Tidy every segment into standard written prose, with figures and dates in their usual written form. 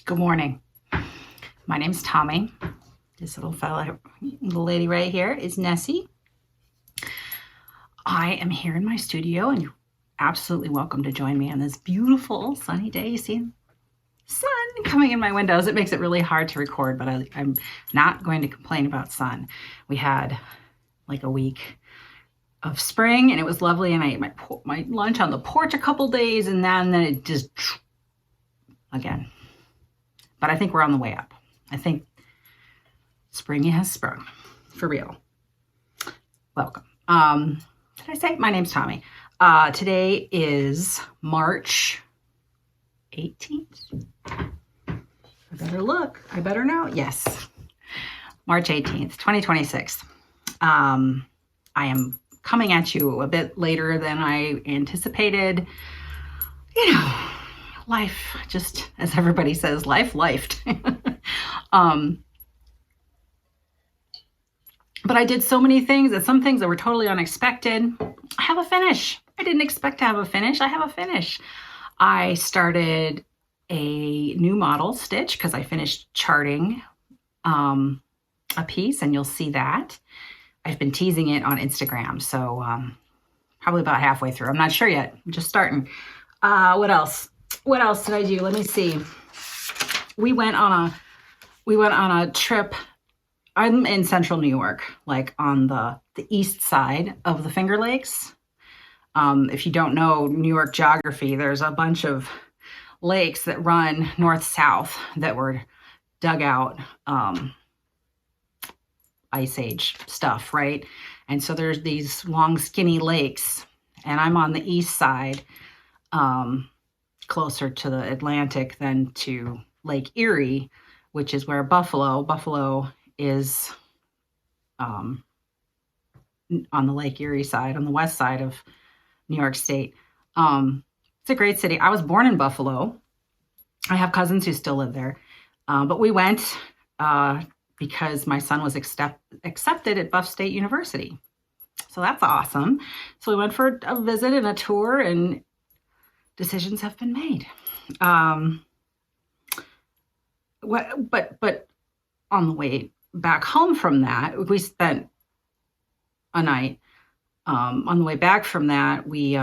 Good morning. My name's Thomi. This little lady right here is Nessie. I am here in my studio, and you're absolutely welcome to join me on this beautiful sunny day. You see sun coming in my windows. It makes it really hard to record, but I'm not going to complain about sun. We had like a week of spring, and it was lovely, and I ate my lunch on the porch a couple days, and then it just again. But I think we're on the way up. I think spring has sprung, for real. Welcome. Did I say? My name's Thomi. Today is March 18th. I better look. I better know. Yes. March 18th, 2026. I am coming at you a bit later than I anticipated. You know, life, just as everybody says, life lifed. But I did so many things, and some things that were totally unexpected. I have a finish. I didn't expect to have a finish. I have a finish. I started a new model stitch because I finished charting a piece, and you'll see that. I've been teasing it on Instagram, so probably about halfway through. I'm not sure yet. I'm just starting. What else? What else did I do? Let me see. We went on a trip. I'm in central New York, like on the east side of the Finger Lakes. If you don't know New York geography, there's a bunch of lakes that run north-south that were dug out, Ice Age stuff, right? And so there's these long, skinny lakes, and I'm on the east side, closer to the Atlantic than to Lake Erie, which is where Buffalo is on the Lake Erie side, on the west side of New York State. It's a great city. I was born in Buffalo. I have cousins who still live there. But we went because my son was accepted at Buff State University. So that's awesome. So we went for a visit and a tour, and decisions have been made. But on the way back home from that, we spent a night. On the way back from that, we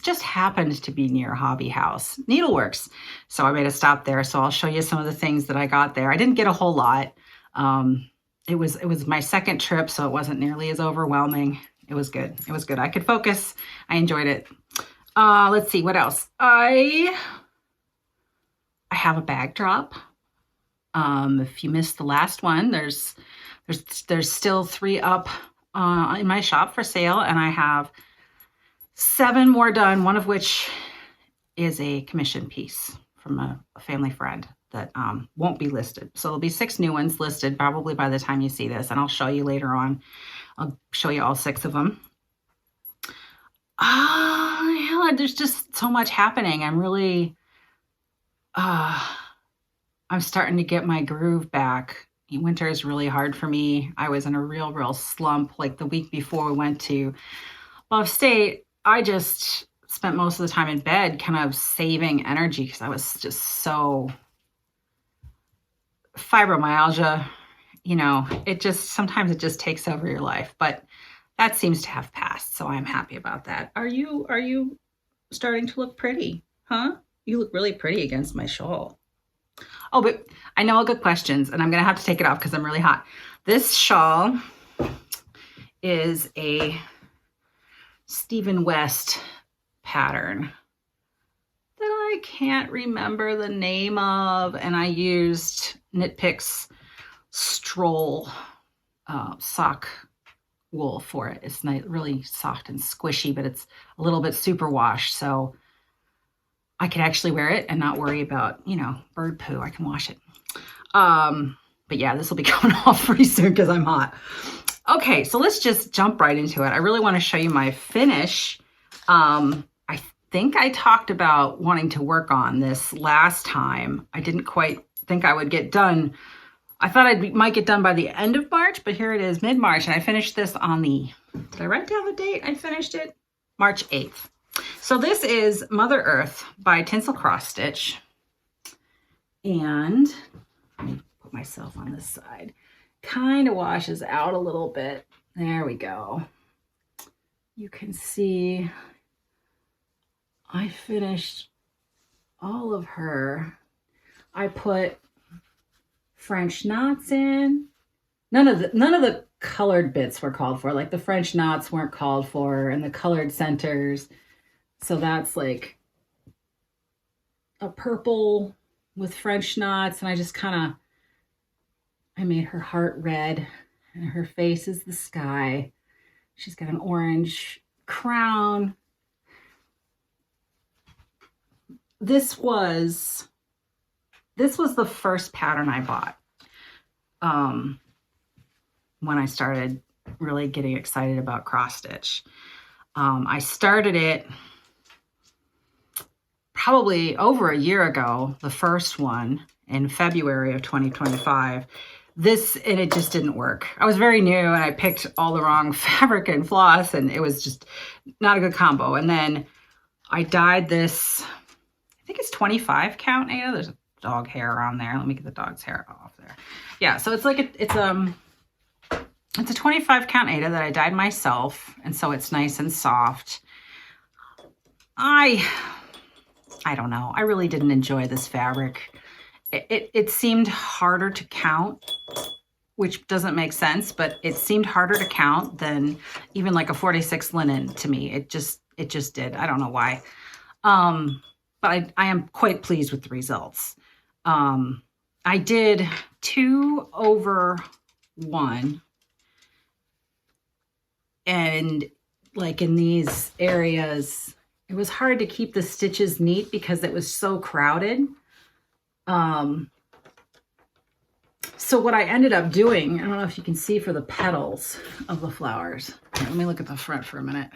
just happened to be near Hobby House Needleworks. So I made a stop there. So I'll show you some of the things that I got there. I didn't get a whole lot. It was my second trip, so it wasn't nearly as overwhelming. It was good. It was good. I could focus. I enjoyed it. Let's see, what else? I have a bag drop. If you missed the last one, there's still 3 up in my shop for sale, and I have 7 more done, one of which is a commission piece from a family friend that won't be listed. So there'll be 6 new ones listed probably by the time you see this, and I'll show you later on. I'll show you all 6 of them. Yeah, there's just so much happening. I'm really, I'm starting to get my groove back. Winter is really hard for me. I was in a real slump. Like the week before we went to Buff State, I just spent most of the time in bed kind of saving energy because I was just so fibromyalgia, you know, sometimes it just takes over your life, but that seems to have passed. So I'm happy about that. Are you starting to look pretty? Huh? You look really pretty against my shawl. Oh, but I know I'll get questions, and I'm going to have to take it off because I'm really hot. This shawl is a Stephen West pattern that I can't remember the name of, and I used Knit Picks Stroll sock wool for it. It's nice, really soft and squishy, but it's a little bit superwash, so I could actually wear it and not worry about, you know, bird poo. I can wash it. But yeah, this will be going off pretty soon because I'm hot. Okay, so let's just jump right into it. I really want to show you my finish. I think I talked about wanting to work on this last time. I didn't quite think I would get done. I thought I might get done by the end of March, but here it is, mid-March, and I finished this on the, did I write down the date? I finished it March 8th. So this is Mother Earth by TinselCrossStitch. And let me put myself on this side. Kind of washes out a little bit. There we go. You can see I finished all of her. I put French knots in. None of the colored bits were called for. Like the French knots weren't called for, and the colored centers. So that's like a purple with French knots, and I just kind of, I made her heart red, and her face is the sky. She's got an orange crown. This was the first pattern I bought when I started really getting excited about cross stitch. I started it probably over a year ago, the first one in February of 2025. And it just didn't work. I was very new and I picked all the wrong fabric and floss, and it was just not a good combo. And then I dyed this, I think it's 25 count, Ada. There's a dog hair on there. Let me get the dog's hair off there. Yeah, so it's like it's a 25 count Ada that I dyed myself, and so it's nice and soft. I don't know. I really didn't enjoy this fabric. It seemed harder to count, which doesn't make sense, but it seemed harder to count than even like a 46 linen to me. It just did. I don't know why. But I am quite pleased with the results. I did 2/1, and like in these areas, it was hard to keep the stitches neat because it was so crowded. So what I ended up doing, I don't know if you can see for the petals of the flowers. Let me look at the front for a minute.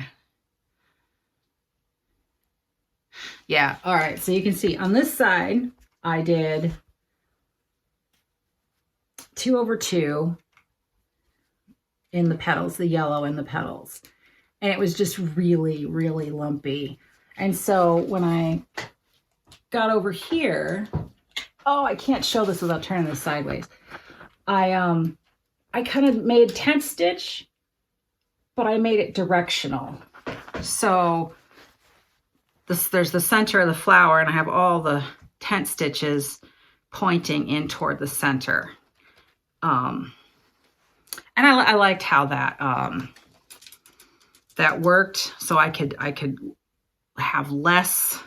Yeah, all right, so you can see on this side, I did 2/2 in the petals, the yellow in the petals. And it was just really, really lumpy. And so when I got over here, oh, I can't show this without turning this sideways. I kind of made tent stitch, but I made it directional. So there's the center of the flower, and I have all the tent stitches pointing in toward the center. And I liked how that that worked. So I could have less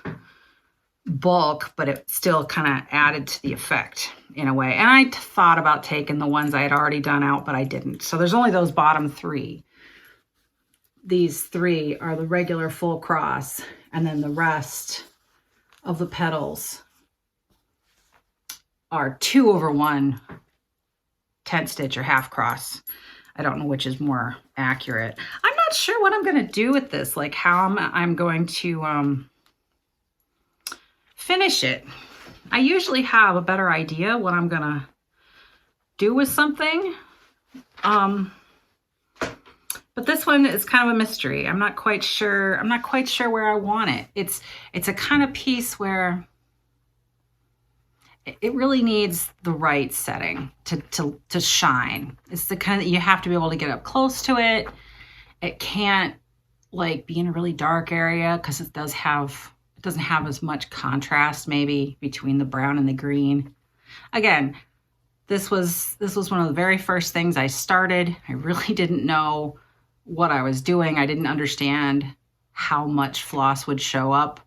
bulk, but it still kind of added to the effect in a way. And I thought about taking the ones I had already done out, but I didn't. So there's only those bottom three. These three are the regular full cross, and then the rest of the petals are 2/1 tent stitch or half cross. I don't know which is more accurate. I'm not sure what I'm going to do with this, like how I'm going to finish it. I usually have a better idea what I'm going to do with something. But this one is kind of a mystery. I'm not quite sure. I'm not quite sure where I want it. It's a kind of piece where it really needs the right setting to shine. It's the kind that you have to be able to get up close to it. It can't like be in a really dark area because it doesn't have as much contrast maybe between the brown and the green. Again, this was one of the very first things I started. I really didn't know what I was doing. I didn't understand how much floss would show up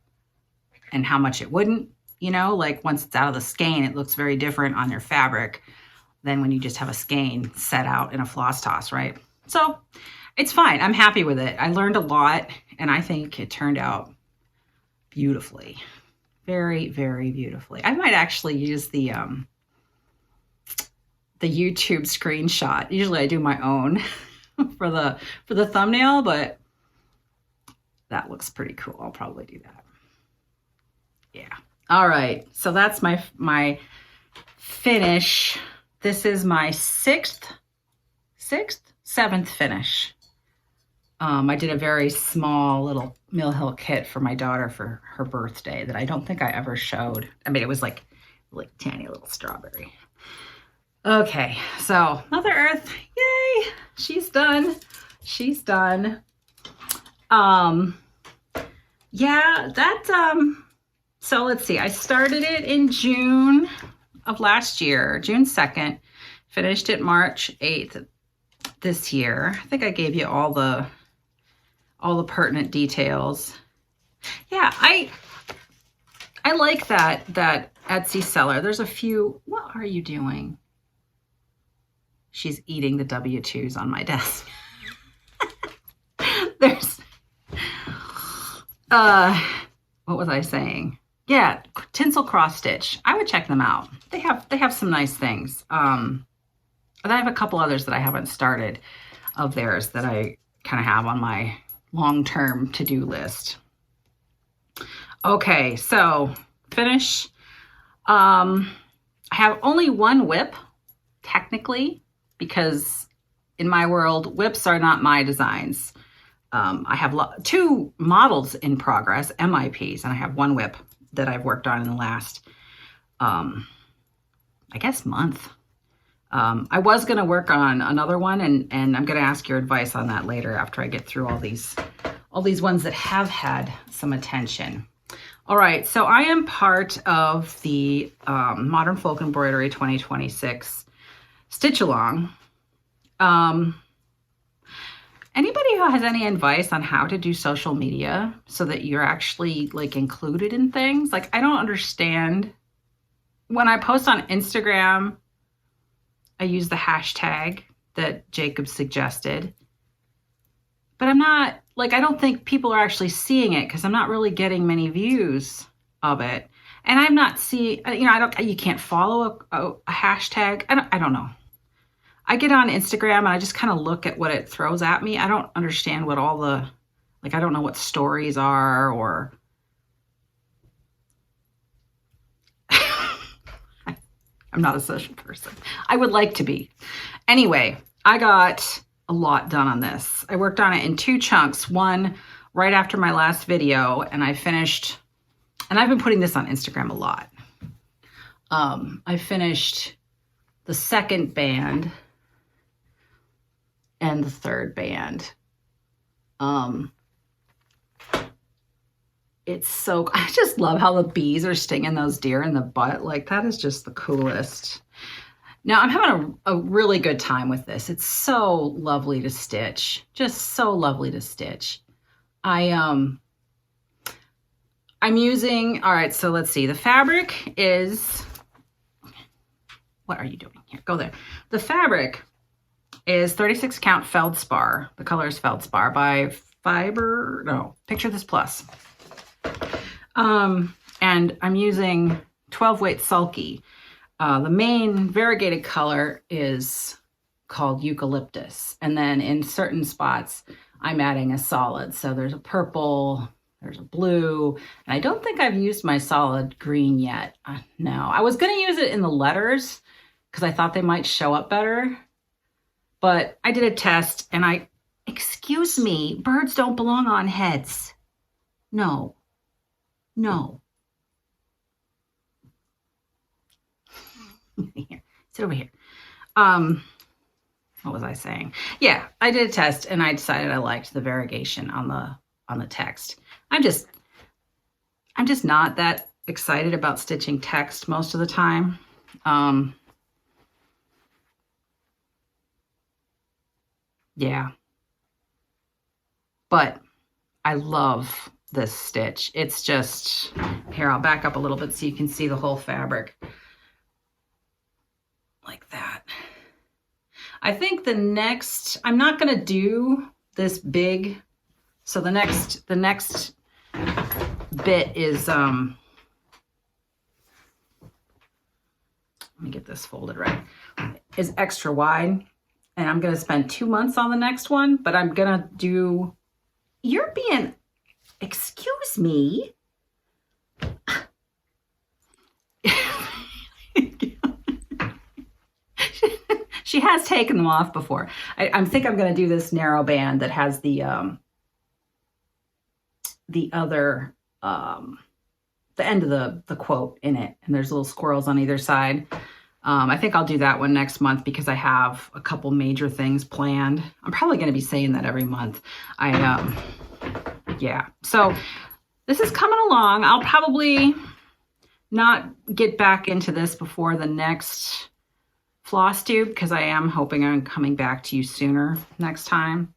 and how much it wouldn't. You know, like once it's out of the skein, it looks very different on your fabric than when you just have a skein set out in a floss toss, right? So it's fine. I'm happy with it. I learned a lot, and I think it turned out beautifully. Very, very beautifully. I might actually use the YouTube screenshot. Usually I do my own for the thumbnail, but that looks pretty cool. I'll probably do that. Yeah. All right. So that's my finish. This is my seventh finish. I did a very small little Mill Hill kit for my daughter for her birthday that I don't think I ever showed. I mean, it was like like tiny little strawberry. Okay, so Mother Earth, yay, she's done. She's done. Yeah, that, so let's see, I started it in June of last year, June 2nd, finished it March 8th this year. I think I gave you all the pertinent details. Yeah, I like that Etsy seller. There's a few, what are you doing? She's eating the W-2s on my desk. There's, what was I saying? Yeah, TinselCrossStitch. I would check them out. They have some nice things. I have a couple others that I haven't started of theirs that I kind of have on my long-term to-do list. Okay, so finish. I have only one whip, technically, because in my world, whips are not my designs. I have two models in progress, MIPs, and I have one whip that I've worked on in the last, I guess, month. I was going to work on another one, and I'm going to ask your advice on that later after I get through all these ones that have had some attention. All right, so I am part of the Modern Folk Embroidery 2026 Stitch Along. Anybody who has any advice on how to do social media so that you're actually like included in things? Like, I don't understand. When I post on Instagram, I use the hashtag that Jacob suggested, but I'm not, like, I don't think people are actually seeing it because I'm not really getting many views of it. And I'm not seeing, you can't follow a hashtag. I don't know. I get on Instagram and I just kind of look at what it throws at me. I don't understand what all the, like, I don't know what stories are, or I'm not a social person. I would like to be. Anyway, I got a lot done on this. I worked on it in two chunks. One right after my last video, and I finished, and I've been putting this on Instagram a lot. I finished the second band and the third band. It's so, I just love how the bees are stinging those deer in the butt. Like, that is just the coolest. Now, I'm having a really good time with this. It's so lovely to stitch. Just so lovely to stitch. I'm using, all right, so let's see. The fabric is, what are you doing here? Go there. The fabric is 36 count feldspar. The color is feldspar by Picture This Plus. And I'm using 12 weight sulky. The main variegated color is called eucalyptus. And then in certain spots, I'm adding a solid. So there's a purple, there's a blue, and I don't think I've used my solid green yet. No, I was going to use it in the letters because I thought they might show up better. But I did a test and excuse me, birds don't belong on heads. No. Here, sit over here. What was I saying? Yeah, I did a test and I decided I liked the variegation on the text. I'm just not that excited about stitching text most of the time. Yeah. But I love this stitch. It's just, here, I'll back up a little bit so you can see the whole fabric. Like that. I think the next, I'm not going to do this big. So the next bit is, let me get this folded right, is extra wide. And I'm going to spend 2 months on the next one, but I'm going to do, you're being, excuse me. She has taken them off before. I think I'm going to do this narrow band that has the other end of the quote in it, and there's little squirrels on either side. I think I'll do that one next month because I have a couple major things planned. I'm probably going to be saying that every month. Yeah. So this is coming along. I'll probably not get back into this before the next Flosstube because I am hoping I'm coming back to you sooner next time.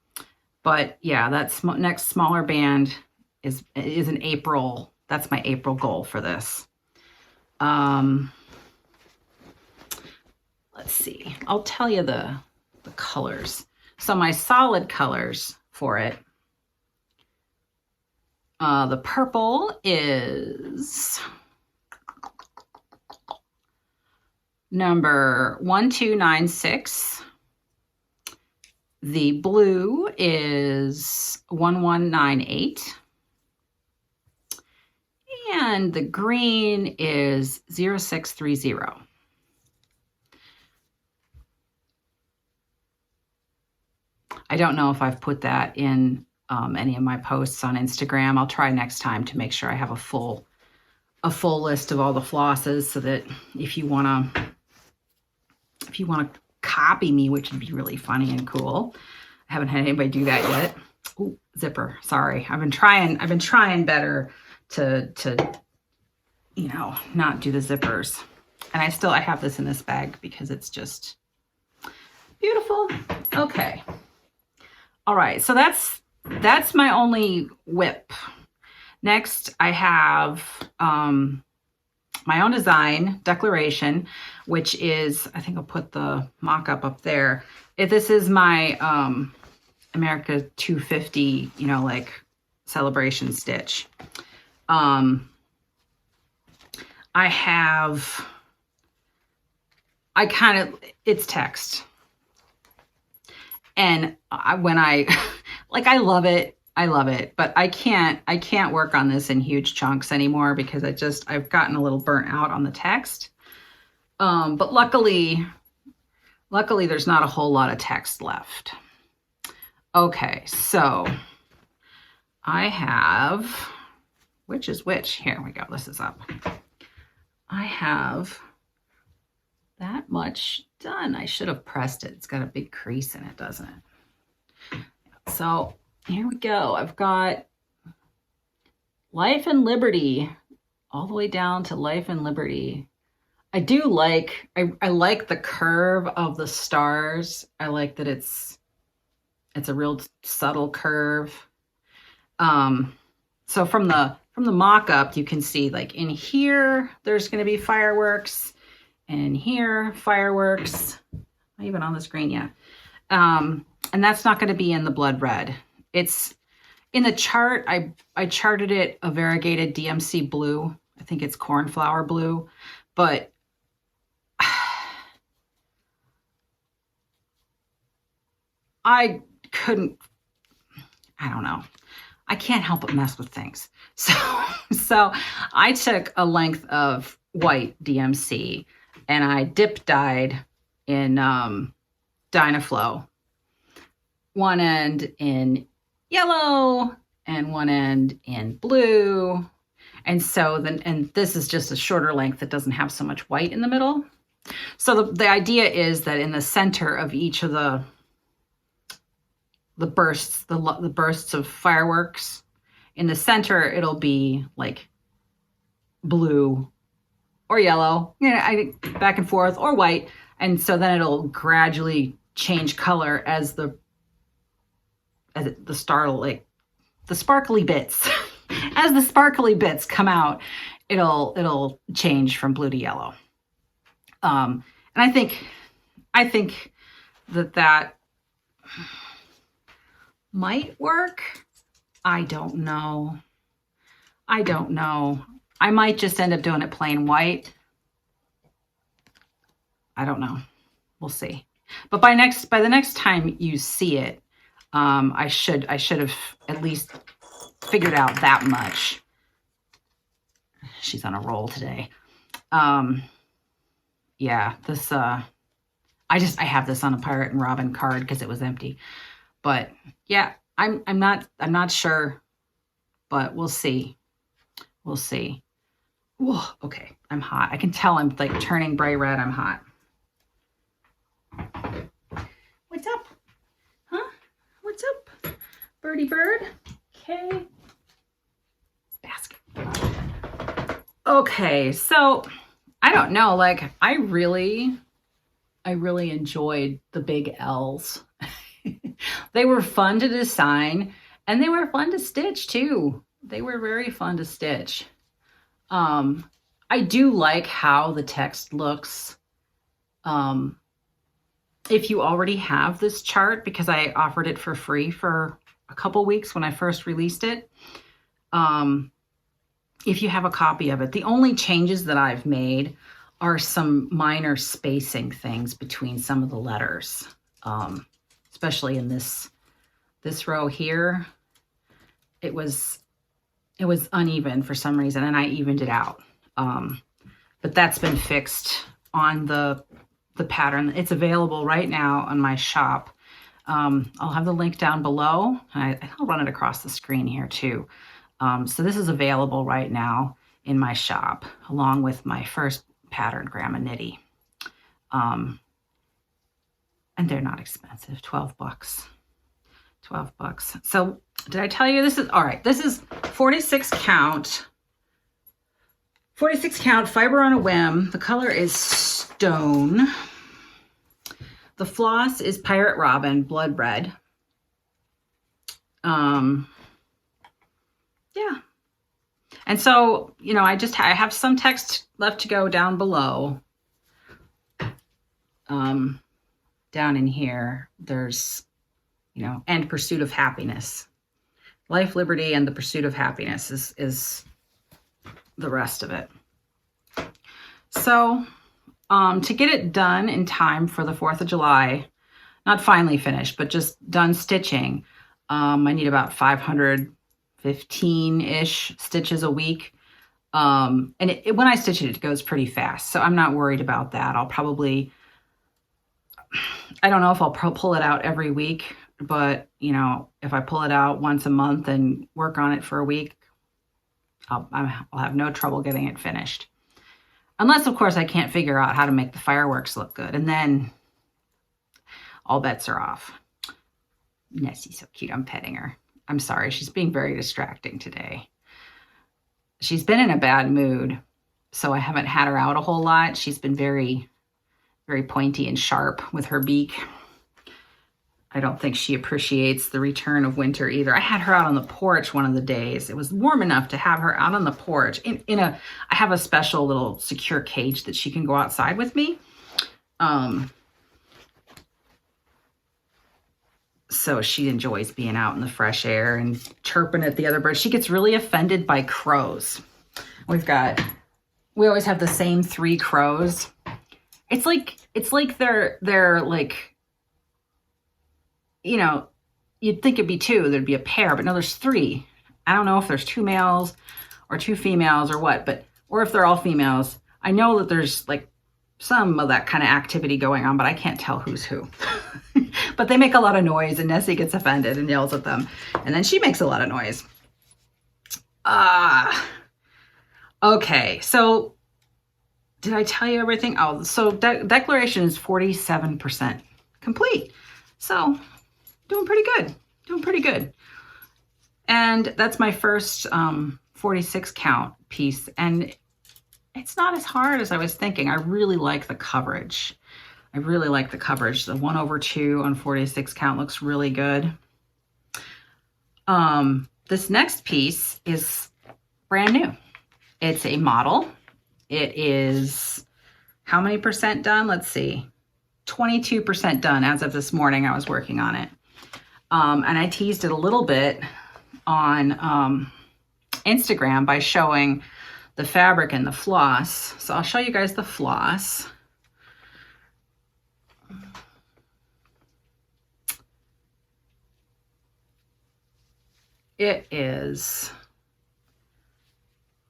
But yeah, that next smaller band is in April. That's my April goal for this. Let's see. I'll tell you the colors. So my solid colors for it. The purple is number 1296. The blue is 1198. And the green is 0630. I don't know if I've put that in any of my posts on Instagram. I'll try next time to make sure I have a full list of all the flosses so that if you want to copy me, which would be really funny and cool. I haven't had anybody do that yet. Ooh, zipper. Sorry. I've been trying better to not do the zippers. And I have this in this bag because it's just beautiful. Okay. All right. So that's my only whip. Next, I have my own design declaration, which is, I think I'll put the mock-up up there. This is my America 250, like celebration stitch. It's text. And I love it. I love it, but I can't work on this in huge chunks anymore because I've gotten a little burnt out on the text. But luckily there's not a whole lot of text left. Okay, so I have, which is which? Here we go. This is up. I have that much done. I should have pressed it. It's got a big crease in it, doesn't it? So here we go. I've got Life and Liberty all the way down to Life and Liberty. I do like, I like the curve of the stars. I like that it's a real subtle curve. So from the mock-up, you can see like in here, there's going to be fireworks, and in here, fireworks. Not even on the screen yet. And that's not going to be in the blood red. It's in the chart. I charted it a variegated DMC blue. I think it's cornflower blue, but I don't know. I can't help but mess with things. So I took a length of white DMC and I dip dyed in Dynaflow. One end in yellow and one end in blue. And so this is just a shorter length that doesn't have so much white in the middle. So the idea is that in the center of each of the bursts of fireworks, in the center, it'll be like blue or yellow, back and forth, or white. And so then it'll gradually change color as the star, like the sparkly bits, as the sparkly bits come out, it'll change from blue to yellow. And I think that might work. I don't know. I might just end up doing it plain white. I don't know. We'll see. But by the next time you see it, I should have at least figured out that much. She's on a roll today. Yeah, this I have this on a Pirate and Robin card because it was empty. But yeah, I'm not sure, but we'll see. We'll see. Whoa, okay, I'm hot. I can tell I'm like turning bright red. I'm hot. What's up? Huh? What's up? Birdie bird. Okay. Basket. Okay, so I don't know, like I really enjoyed the big L's. They were fun to design and they were fun to stitch too. They were very fun to stitch. I do like how the text looks. If you already have this chart, because I offered it for free for a couple weeks when I first released it. If you have a copy of it, the only changes that I've made are some minor spacing things between some of the letters, especially in this row here. It was uneven for some reason, and I evened it out. But that's been fixed on the pattern. It's available right now on my shop. I'll have the link down below. I'll run it across the screen here too. So this is available right now in my shop, along with my first pattern, Grandma Nitty. And they're not expensive, 12 bucks. 12 bucks. So did I tell you this is, all right, this is 46 count. 46 count fiber on a whim. The color is stone. The floss is Pirate Robin, blood red. Yeah. And so, you know, I have some text left to go down below. Down in here, there's, you know, and pursuit of happiness. Life, liberty, and the pursuit of happiness is the rest of it. So, to get it done in time for the 4th of July, not finally finished, but just done stitching, I need about 515-ish stitches a week. And when I stitch it, it goes pretty fast. So I'm not worried about that. I'll probably, I don't know if I'll pull it out every week, but you know, if I pull it out once a month and work on it for a week, I'll have no trouble getting it finished. Unless, of course, I can't figure out how to make the fireworks look good. And then all bets are off. Nessie's so cute. I'm petting her. I'm sorry. She's being very distracting today. She's been in a bad mood, so I haven't had her out a whole lot. She's been very, very pointy and sharp with her beak. I don't think she appreciates the return of winter either. I had her out on the porch one of the days. It was warm enough to have her out on the porch. I have a special little secure cage that she can go outside with me. So she enjoys being out in the fresh air and chirping at the other birds. She gets really offended by crows. We always have the same 3 crows. It's like they're like, you know, you'd think it'd be 2, there'd be a pair, but no, there's 3. I don't know if there's 2 males or 2 females or what, or if they're all females. I know that there's like some of that kind of activity going on, but I can't tell who's who. But they make a lot of noise and Nessie gets offended and yells at them. And then she makes a lot of noise. Okay, so did I tell you everything? Oh, so declaration is 47% complete. So doing pretty good. And that's my first 46 count piece. And it's not as hard as I was thinking. I really like the coverage. The 1/2 on 46 count looks really good. This next piece is brand new. It's a model. It is how many percent done? Let's see. 22% done as of this morning. I was working on it. And I teased it a little bit on Instagram by showing the fabric and the floss. So I'll show you guys the floss. It is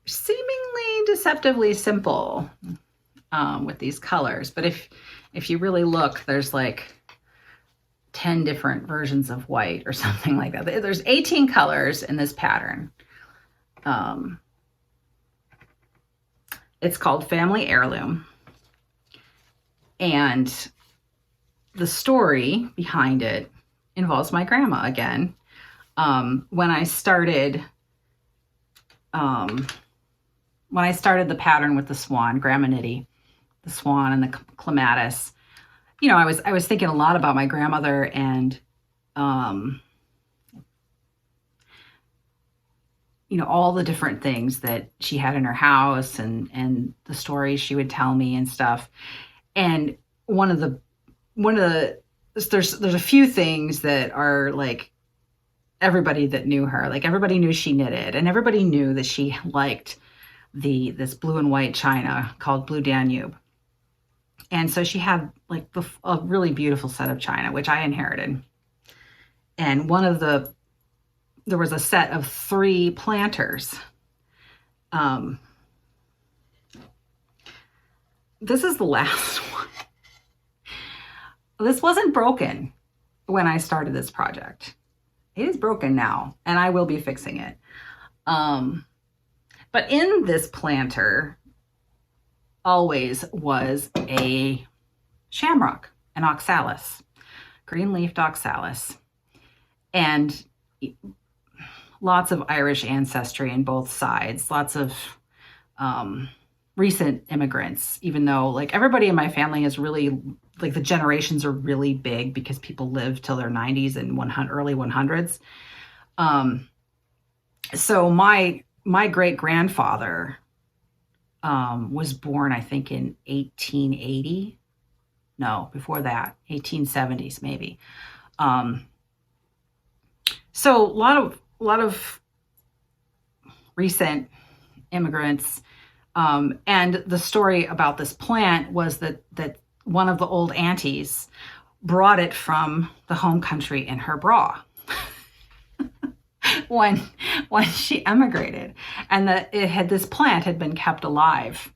seemingly deceptively simple with these colors. But if you really look, there's like 10 different versions of white or something like that. There's 18 colors in this pattern. It's called Family Heirloom. And the story behind it involves my grandma again. When I started the pattern with the swan, Grandma Nitty, the swan and the clematis, you know, I was thinking a lot about my grandmother and, you know, all the different things that she had in her house and the stories she would tell me and stuff. And there's a few things that are like everybody that knew her, like everybody knew she knitted and everybody knew that she liked this blue and white china called Blue Danube. And so she had like a really beautiful set of china, which I inherited. And there was a set of 3 planters. This is the last one. This wasn't broken when I started this project. It is broken now, and I will be fixing it. But in this planter always was a shamrock, an oxalis, green-leafed oxalis, and lots of Irish ancestry in both sides, lots of recent immigrants, even though like everybody in my family is really, like the generations are really big because people live till their 90s and early 100s. So my great-grandfather was born, I think, in 1880. No, before that, 1870s maybe. So a lot of recent immigrants. And the story about this plant was that one of the old aunties brought it from the home country in her bra when she emigrated, and that this plant had been kept alive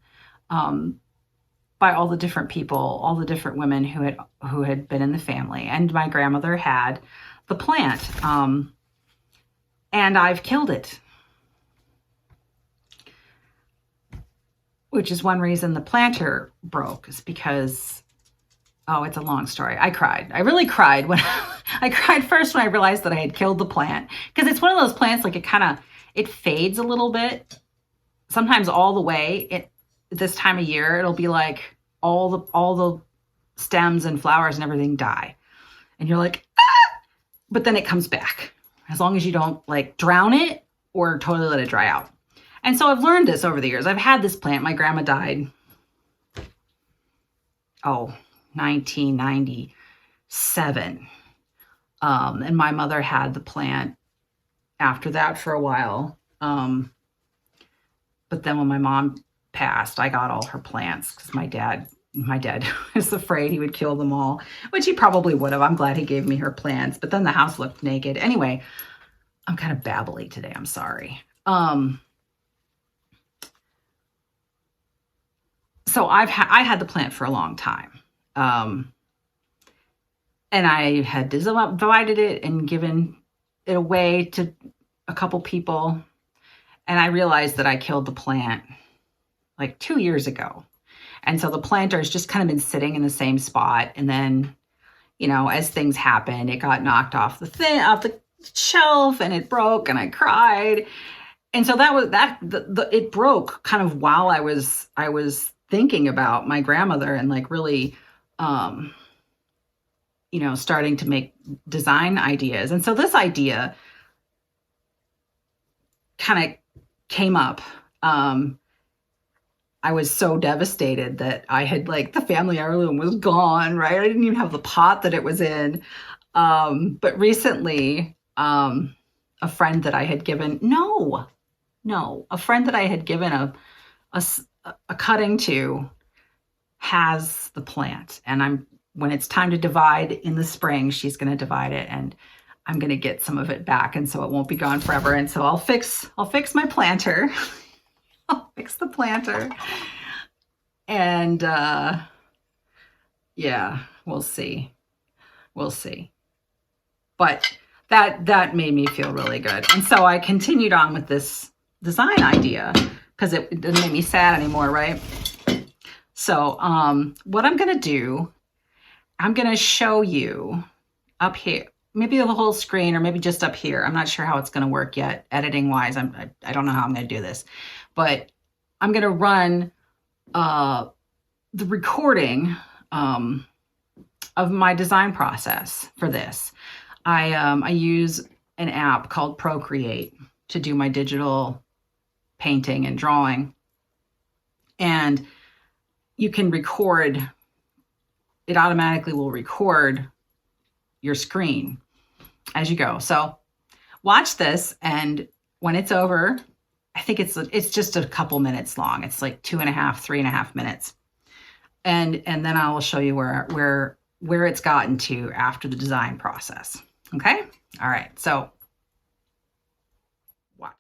by all the different people, all the different women who had been in the family. And my grandmother had the plant, and I've killed it. Which is one reason the planter broke, is because, oh, it's a long story. I cried. I really cried when I cried first when I realized that I had killed the plant, because it's one of those plants, like it fades a little bit, sometimes all the way. This time of year, it'll be like all the stems and flowers and everything die. And you're like, ah! But then it comes back, as long as you don't like drown it or totally let it dry out. And so I've learned this over the years. I've had this plant. My grandma died, 1997. And my mother had the plant after that for a while. But then when my mom passed, I got all her plants because my dad was afraid he would kill them all, which he probably would have. I'm glad he gave me her plants, but then the house looked naked. Anyway, I'm kind of babbly today. I'm sorry. So I had the plant for a long time. And I had divided it and given it away to a couple people. And I realized that I killed the plant like 2 years ago. And so the planter has just kind of been sitting in the same spot. And then, you know, as things happened, it got knocked off the shelf and it broke, and I cried. And so it broke kind of while I was thinking about my grandmother and like really, you know, starting to make design ideas. And so this idea kind of came up. I was so devastated that I had, like, the family heirloom was gone, right? I didn't even have the pot that it was in. But recently, a friend that I had given, a friend that I had given a cutting to has the plant. And when it's time to divide in the spring, she's going to divide it, and I'm going to get some of it back. And so it won't be gone forever. And so I'll fix my planter. I'll fix the planter. And, yeah, we'll see. But that made me feel really good. And so I continued on with this design idea because it doesn't make me sad anymore, right? So what I'm going to do, I'm going to show you up here, maybe the whole screen or maybe just up here. I'm not sure how it's going to work yet, editing wise. I don't know how I'm going to do this, but I'm going to run the recording of my design process for this. I use an app called Procreate to do my digital painting and drawing. And you can record, it automatically will record your screen as you go. So watch this, and when it's over, I think it's just a couple minutes long. It's like 2.5, 3.5 minutes. And then I will show you where it's gotten to after the design process. Okay? All right. So watch.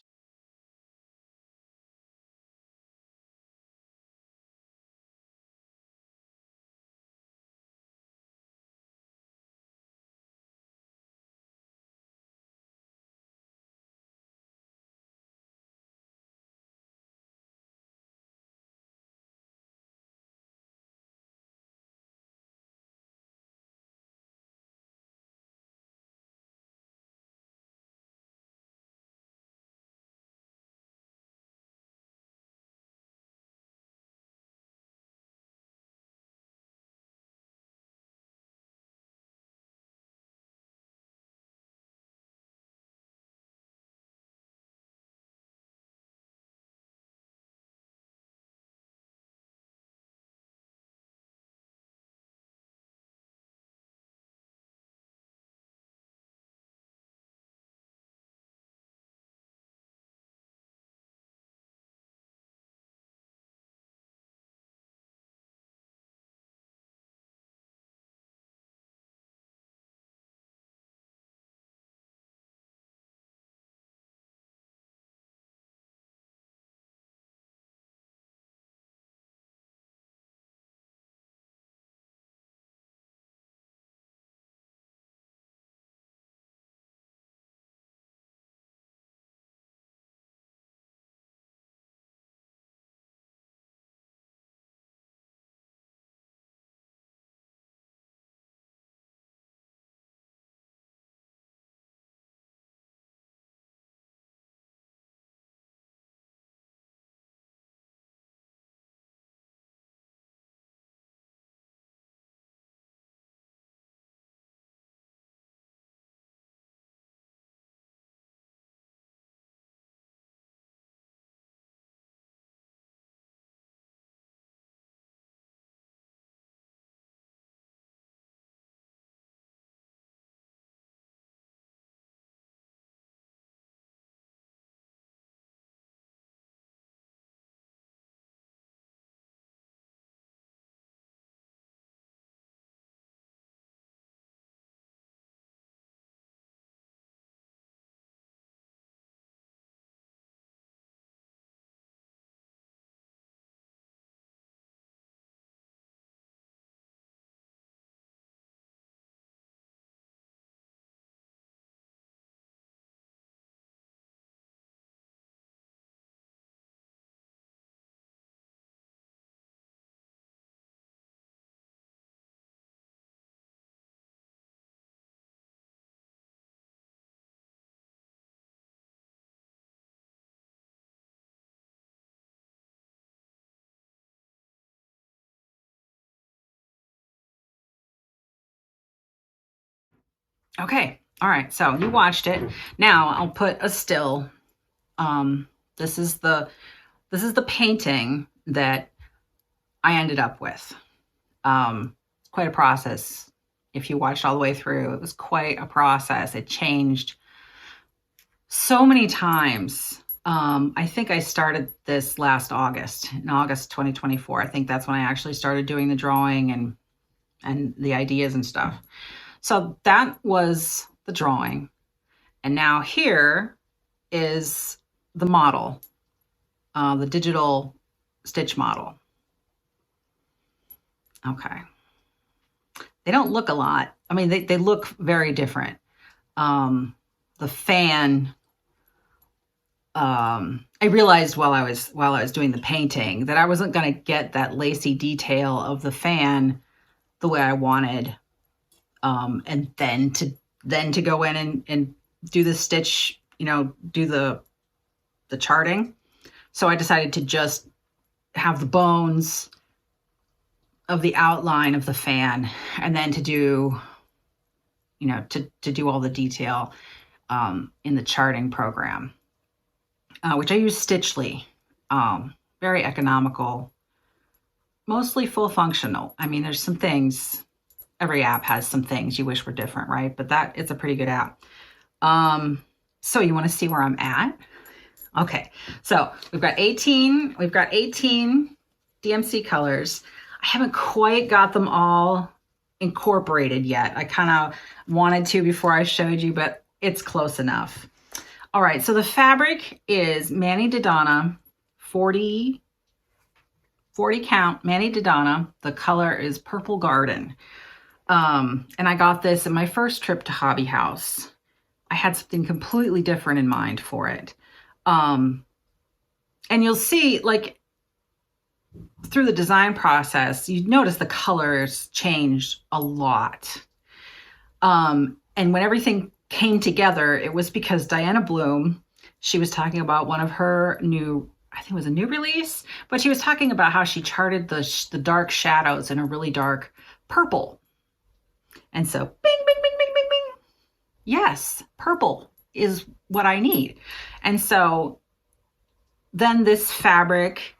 Okay. All right. So you watched it. Now I'll put a still. This is the painting that I ended up with. Quite a process. If you watched all the way through, it was quite a process. It changed so many times. I think I started this last August, in August 2024. I think that's when I actually started doing the drawing and the ideas and stuff. So that was the drawing. And now here is the model, the digital stitch model. Okay. They don't look a lot. I mean, they look very different. The fan I realized while I was doing the painting that I wasn't going to get that lacy detail of the fan the way I wanted. And then to go in and do the stitch, do the charting. So I decided to just have the bones of the outline of the fan, and then to do, to do all the detail in the charting program, which I use Stitchly. Very economical, mostly full functional. I mean, there's some things, every app has some things you wish were different, right? But it's a pretty good app. So you want to see where I'm at? Okay, so we've got 18 DMC colors. I haven't quite got them all incorporated yet. I kind of wanted to before I showed you, but it's close enough. All right, so the fabric is Manny Dodonna, 40 count Manny Dodonna. The color is Purple Garden. And I got this in my first trip to Hobby House. I had something completely different in mind for it. And you'll see, like, through the design process, you notice the colors changed a lot. And when everything came together, it was because Diana Bloom, she was talking about one of her new, I think it was a new release, but she was talking about how she charted the dark shadows in a really dark purple. And so, bing, bing, bing, bing, bing, bing. Yes, purple is what I need. And so then this fabric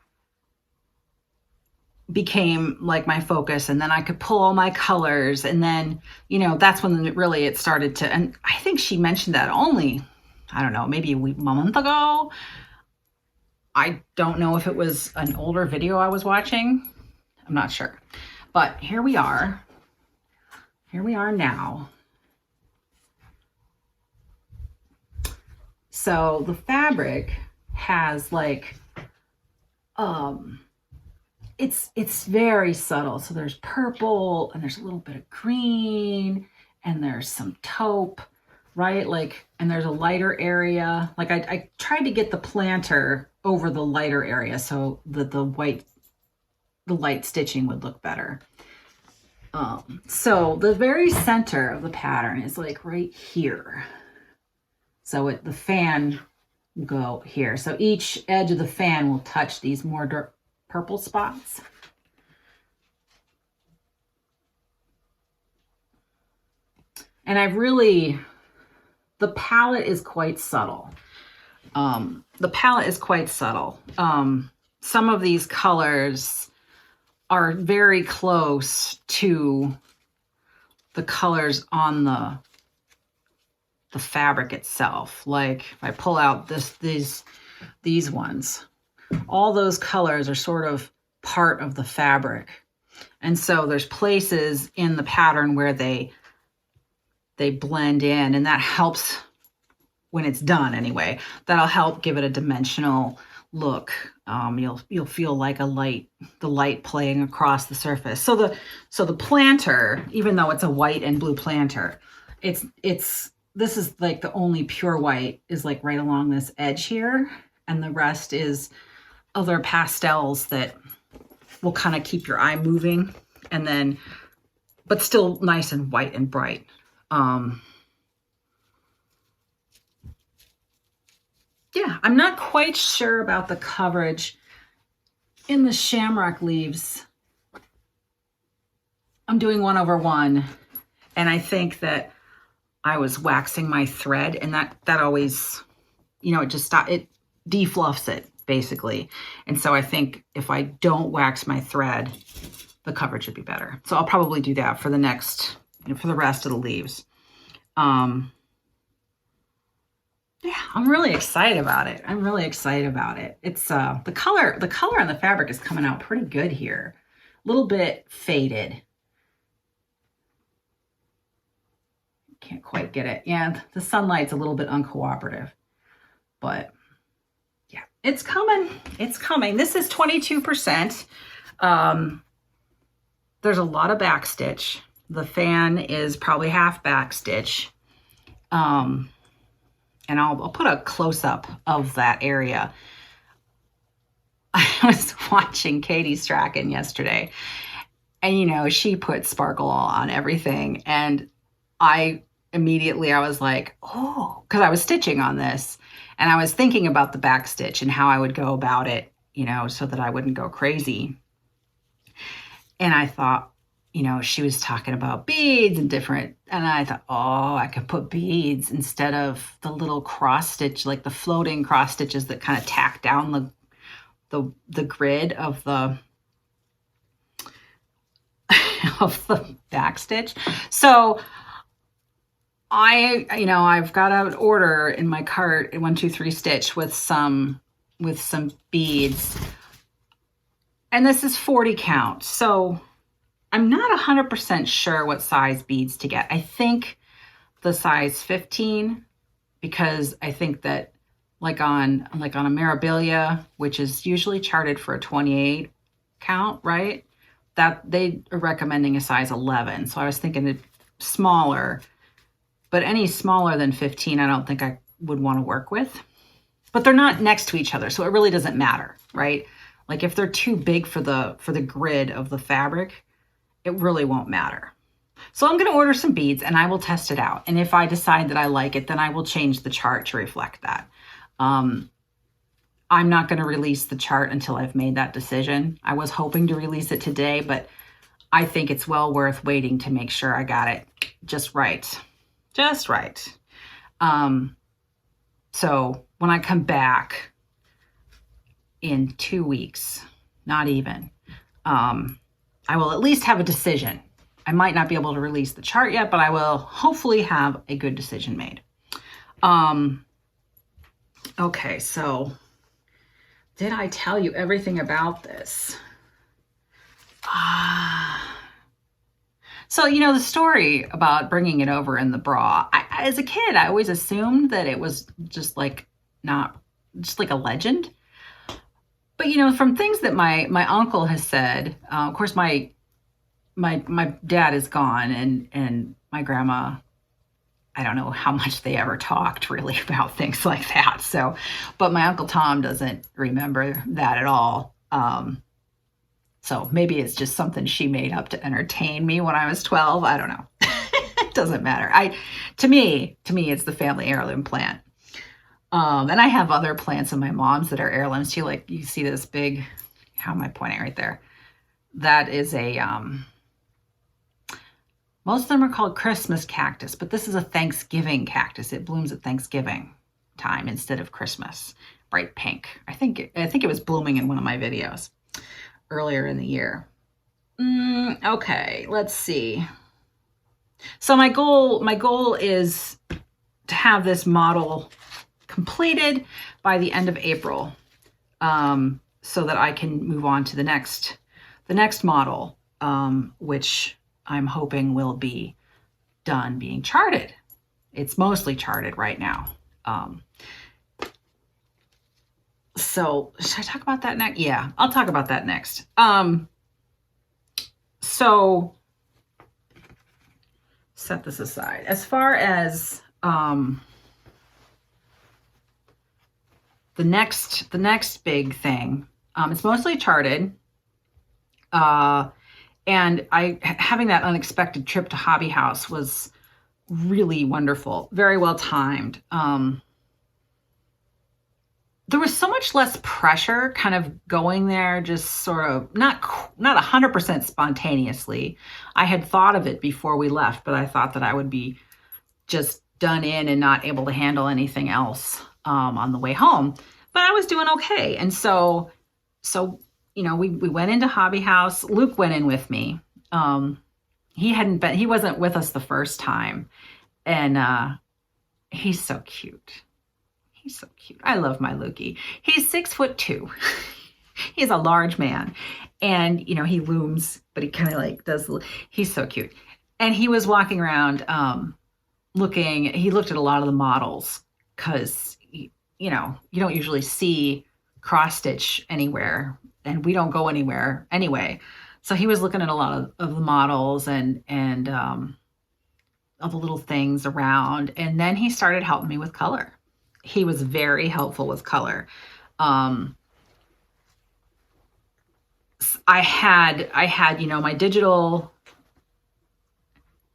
became like my focus, and then I could pull all my colors, and then, that's when it started to, and I think she mentioned that only, I don't know, maybe a month ago. I don't know if it was an older video I was watching. I'm not sure. But here we are. Here we are now. So the fabric has like, it's very subtle. So there's purple, and there's a little bit of green, and there's some taupe, right? Like, and there's a lighter area. Like I tried to get the planter over the lighter area so that the light stitching would look better. So the very center of the pattern is like right here. So the fan will go here. So each edge of the fan will touch these more purple spots. And the palette is quite subtle. Some of these colors are very close to the colors on the fabric itself. Like if I pull out these ones, all those colors are sort of part of the fabric. And so there's places in the pattern where they blend in, and that helps when it's done anyway. That'll help give it a dimensional look. You'll feel like the light playing across the surface. So the planter, even though it's a white and blue planter, this is like the only pure white is like right along this edge here, and the rest is other pastels that will kind of keep your eye moving, and then but still nice and white and bright. Yeah, I'm not quite sure about the coverage in the shamrock leaves. I'm doing 1/1, and I think that I was waxing my thread, and that always, it defluffs it basically. And so I think if I don't wax my thread, the coverage should be better. So I'll probably do that for the next, for the rest of the leaves. Yeah, I'm really excited about it. It's the color on the fabric is coming out pretty good here. A little bit faded. Can't quite get it. Yeah, the sunlight's a little bit uncooperative, but yeah, it's coming. It's coming. This is 22%. There's a lot of backstitch. The fan is probably half backstitch. and I'll put a close-up of that area. I was watching Katie Strachan yesterday, and she put sparkle on everything, and I was like, oh, because I was stitching on this, and I was thinking about the back stitch and how I would go about it, so that I wouldn't go crazy. And I thought, she was talking about beads and different, and I thought, oh, I could put beads instead of the little cross stitch, like the floating cross stitches that kind of tack down the grid of the of the back stitch. So I've got an order in my cart in 1-2-3 Stitch with some beads, and this is 40 count. So I'm not 100% sure what size beads to get. I think the size 15, because I think that like on a Mirabilia, which is usually charted for a 28 count, right? That they are recommending a size 11. So I was thinking it smaller, but any smaller than 15, I don't think I would want to work with. But they're not next to each other, so it really doesn't matter, right? Like if they're too big for the grid of the fabric, it really won't matter. So I'm going to order some beads and I will test it out. And if I decide that I like it, then I will change the chart to reflect that. I'm not going to release the chart until I've made that decision. I was hoping to release it today, but I think it's well worth waiting to make sure I got it just right. Just right. So when I come back in 2 weeks, not even, I will at least have a decision. I might not be able to release the chart yet, but I will hopefully have a good decision made. Okay, so did I tell you everything about this? So, the story about bringing it over in the bra, as a kid, I always assumed that it was just like a legend. But, from things that my uncle has said, of course, my dad is gone and my grandma, I don't know how much they ever talked really about things like that. So, but my Uncle Tom doesn't remember that at all. So maybe it's just something she made up to entertain me when I was 12. I don't know. It doesn't matter. To me, it's the family heirloom plant. And I have other plants in my mom's that are heirlooms too. Like you see this big, how am I pointing right there? That is most of them are called Christmas cactus, but this is a Thanksgiving cactus. It blooms at Thanksgiving time instead of Christmas. Bright pink. I think it was blooming in one of my videos earlier in the year. Okay, let's see. So my goal is to have this model completed by the end of April, so that I can move on to the next model, which I'm hoping will be done being charted. It's mostly charted right now. So should I talk about that next? Yeah, I'll talk about that next. So set this aside. As far as the next big thing, it's mostly charted. And having that unexpected trip to Hobby House was really wonderful, very well timed. There was so much less pressure kind of going there, just sort of not 100% spontaneously. I had thought of it before we left, but I thought that I would be just done in and not able to handle anything else on the way home. But I was doing okay. And so we went into Hobby House. Luke went in with me. He wasn't with us the first time. And he's so cute. He's so cute. I love my Lukey. He's 6'2". He's a large man. And, he looms, but he kind of he's so cute. And he was walking around he looked at a lot of the models because, you don't usually see cross stitch anywhere. And we don't go anywhere anyway. So he was looking at a lot of the models and all the little things around. And then he started helping me with color. he was very helpful with color. I had, you know, my digital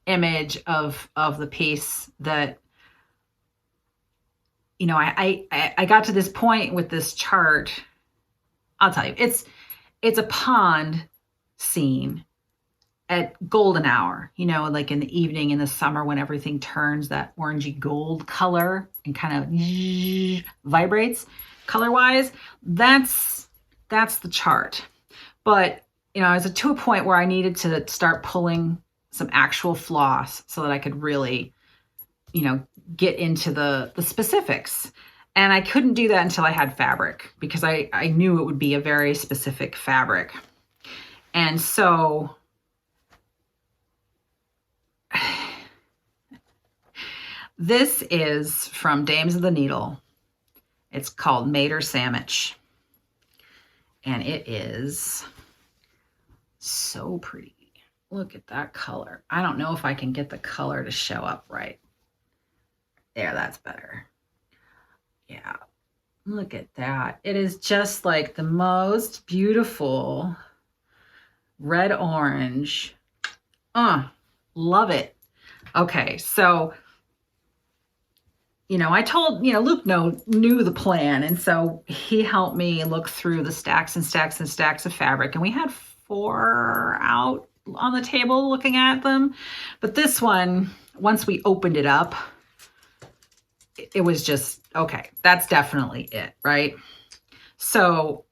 image of the piece that, you know, I got to this point with this chart. I'll tell you, it's a pond scene at golden hour, you know, like in the evening in the summer when everything turns that orangey gold color and kind of vibrates color wise. That's the chart. But, you know, I was to a point where I needed to start pulling some actual floss so that I could really, you know, get into the specifics. And I couldn't do that until I had fabric, because I knew it would be a very specific fabric. And so this is from Dames of the Needle. It's called Mater Sandwich. And it is so pretty. Look at that color. I don't know if I can get the color to show up right. There, that's better. Yeah, look at that. It is just like the most beautiful red orange. Love it. Okay, so, you know, I told, you know, Luke knew the plan. And so he helped me look through the stacks and stacks and stacks of fabric. And we had 4 out on the table looking at them. But this one, once we opened it up, it was just, okay, that's definitely it, right? So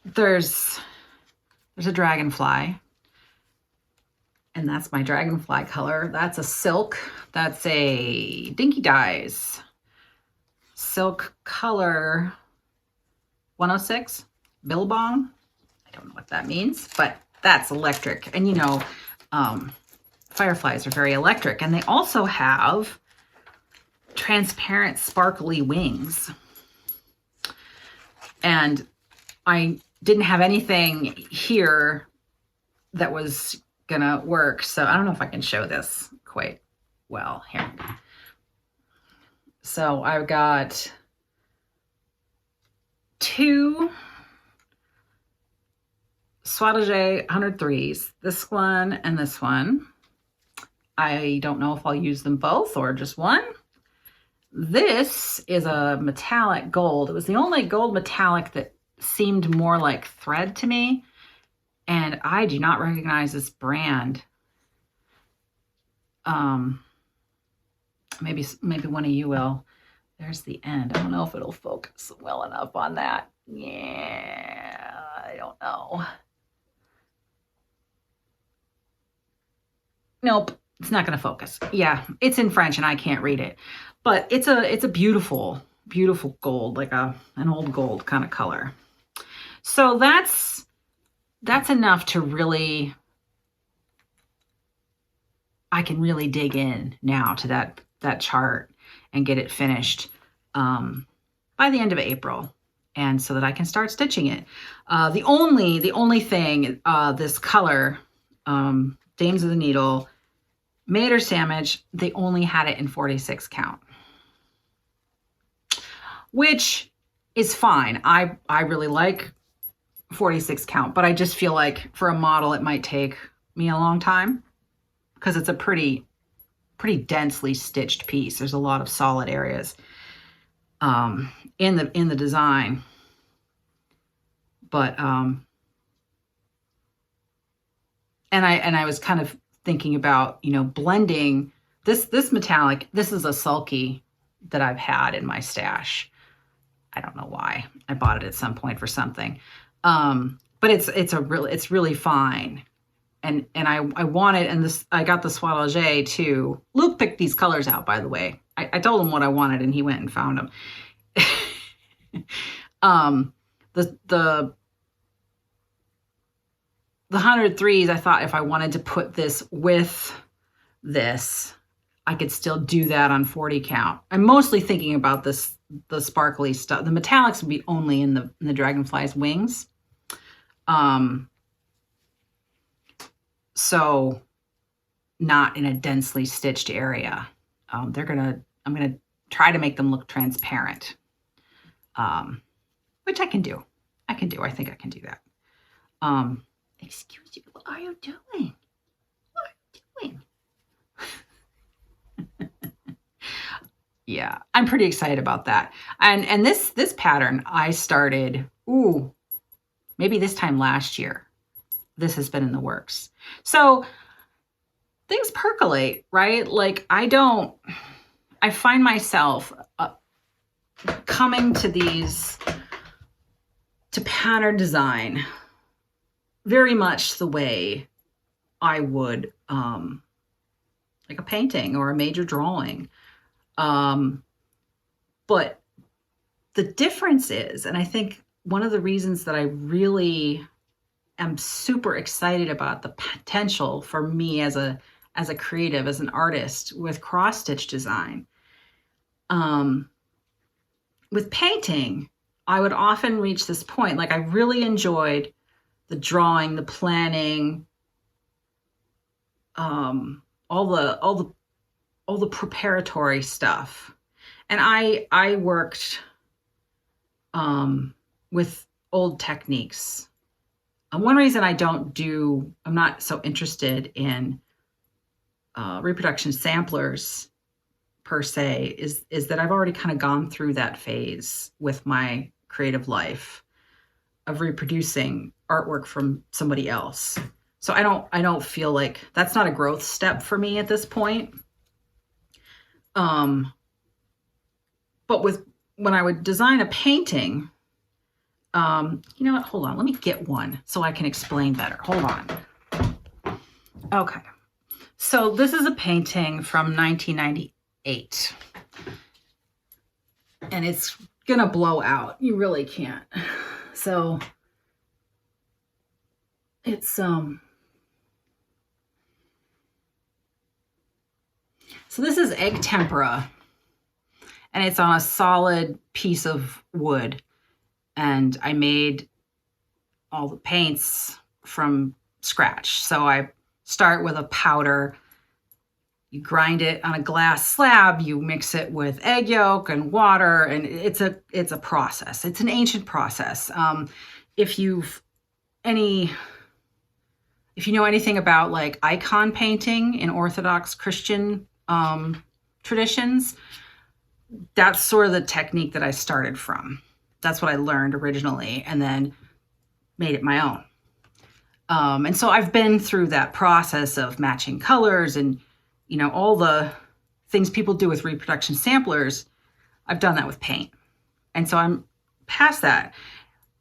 there's a dragonfly, and that's my dragonfly color. That's a silk. That's a Dinky Dyes silk color 106 Billabong. I don't know what that means, but that's electric. And you know, fireflies are very electric, and they also have transparent sparkly wings. And I didn't have anything here that was gonna work, so I don't know if I can show this quite well here. So I've got 2 Swatage 103s, this one and this one. I don't know if I'll use them both or just one. This is a metallic gold. It was the only gold metallic that seemed more like thread to me. And I do not recognize this brand. Maybe one of you will. There's the end. I don't know if it'll focus well enough on that. Yeah, I don't know. Nope, it's not going to focus. Yeah, it's in French and I can't read it. But it's a beautiful, beautiful gold, like an old gold kind of color. So that's enough to really, I can really dig in now to that chart and get it finished by the end of April, and so that I can start stitching it. The only thing, this color, Dames of the Needle, Mater Sandwich, they only had it in 46 count. Which is fine. I really like 46 count, but I just feel like for a model, it might take me a long time because it's a pretty densely stitched piece. There's a lot of solid areas in the design. But, and I was kind of thinking about, you know, blending this metallic. This is a sulky that I've had in my stash. I don't know why. I bought it at some point for something. But it's really fine. And I wanted, and this, I got the Swatage too. Luke picked these colors out, by the way. I told him what I wanted and he went and found them. The 103s, I thought if I wanted to put this with this, I could still do that on 40 count. I'm mostly thinking about this, the sparkly stuff. The metallics would be only in the dragonfly's wings. So not in a densely stitched area. I'm gonna try to make them look transparent, which I can do. I think I can do that. Excuse you, what are you doing? What are you doing? Yeah, I'm pretty excited about that. And this pattern I started, maybe this time last year. This has been in the works. So things percolate, right? Like I find myself coming to pattern design very much the way I would like a painting or a major drawing. But the difference is, and I think one of the reasons that I really am super excited about the potential for me as a creative, as an artist with cross stitch design. With painting, I would often reach this point. Like I really enjoyed the drawing, the planning, all the preparatory stuff. And I worked with old techniques. One reason I'm not so interested in reproduction samplers per se is that I've already kind of gone through that phase with my creative life of reproducing artwork from somebody else. So I don't feel like that's not a growth step for me at this point. But when I would design a painting, you know what? Hold on. Let me get one so I can explain better. Hold on. Okay. So this is a painting from 1998. And it's going to blow out. You really can't. So it's so this is egg tempera. And it's on a solid piece of wood. And I made all the paints from scratch. So I start with a powder. You grind it on a glass slab. You mix it with egg yolk and water, and it's a process. It's an ancient process. If you know anything about like icon painting in Orthodox Christian traditions, that's sort of the technique that I started from. That's what I learned originally and then made it my own. And so I've been through that process of matching colors and, you know, all the things people do with reproduction samplers. I've done that with paint. And so I'm past that.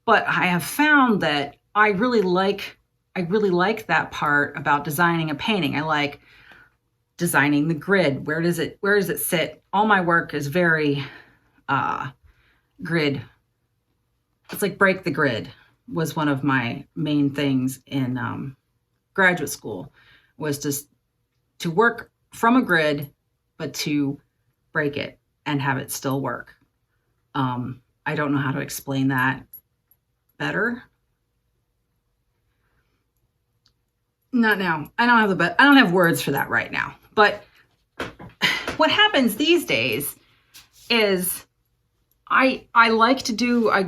But I have found that I really like that part about designing a painting. I like designing the grid. Where does it sit? All my work is very grid. It's like break the grid was one of my main things in graduate school, was just to work from a grid, but to break it and have it still work. I don't know how to explain that better. Not now. I don't have words for that right now. But what happens these days is I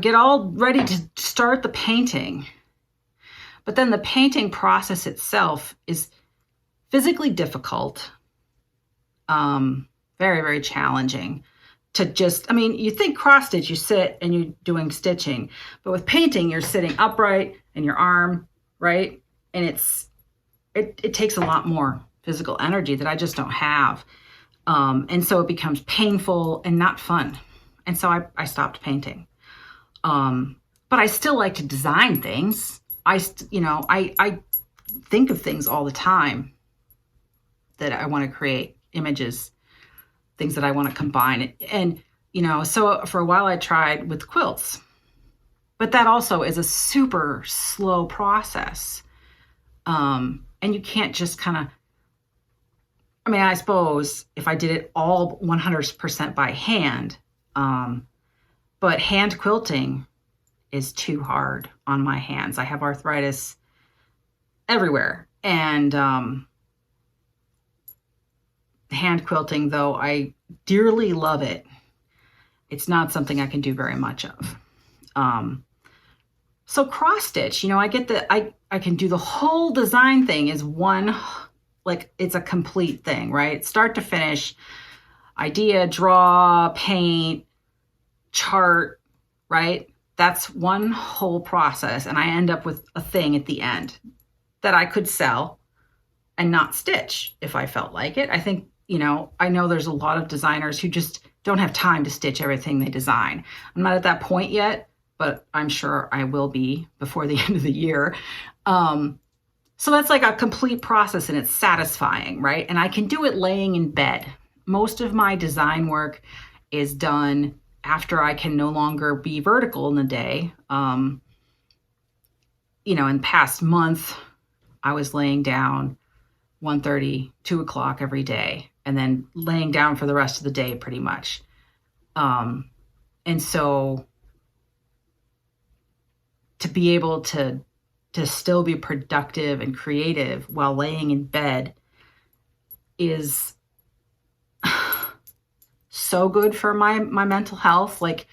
get all ready to start the painting, but then the painting process itself is physically difficult, very, very challenging to you think cross stitch, you sit and you're doing stitching, but with painting, you're sitting upright and your arm, right? And it takes a lot more physical energy that I just don't have. And so it becomes painful and not fun. And so I stopped painting. But I still like to design things. I think of things all the time that I want to create, images, things that I want to combine. And, so for a while I tried with quilts, but that also is a super slow process. And you can't just I suppose if I did it all 100% by hand, but hand quilting is too hard on my hands. I have arthritis everywhere, and hand quilting, though I dearly love it, it's not something I can do very much of. So cross stitch, I get that I can do the whole design thing as one, like it's a complete thing, right? Start to finish, idea, draw, paint, chart, right? That's one whole process. And I end up with a thing at the end that I could sell and not stitch if I felt like it. I think, I know there's a lot of designers who just don't have time to stitch everything they design. I'm not at that point yet, but I'm sure I will be before the end of the year. So that's like a complete process and it's satisfying, right? And I can do it laying in bed. Most of my design work is done after I can no longer be vertical in the day. In the past month, I was laying down 1:30, 2 o'clock every day, and then laying down for the rest of the day pretty much. And so to be able to still be productive and creative while laying in bed is so good for my mental health. Like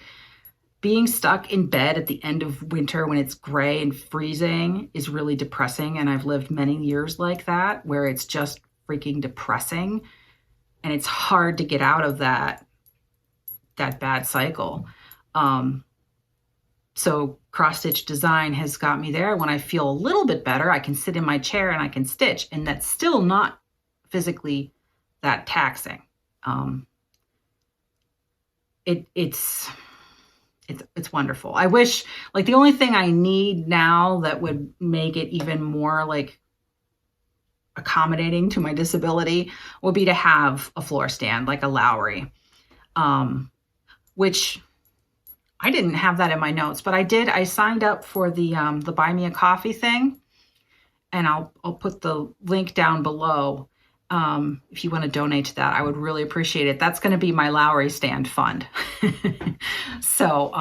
being stuck in bed at the end of winter when it's gray and freezing is really depressing. And I've lived many years like that where it's just freaking depressing. And it's hard to get out of that bad cycle. So cross-stitch design has got me there. When I feel a little bit better, I can sit in my chair and I can stitch. And that's still not physically that taxing. It's wonderful. I wish, like, the only thing I need now that would make it even more like accommodating to my disability would be to have a floor stand like a Lowery, which I didn't have that in my notes, but I did. I signed up for the Buy Me a Coffee thing, and I'll put the link down below. If you want to donate to that, I would really appreciate it. That's going to be my Lowery stand fund. So,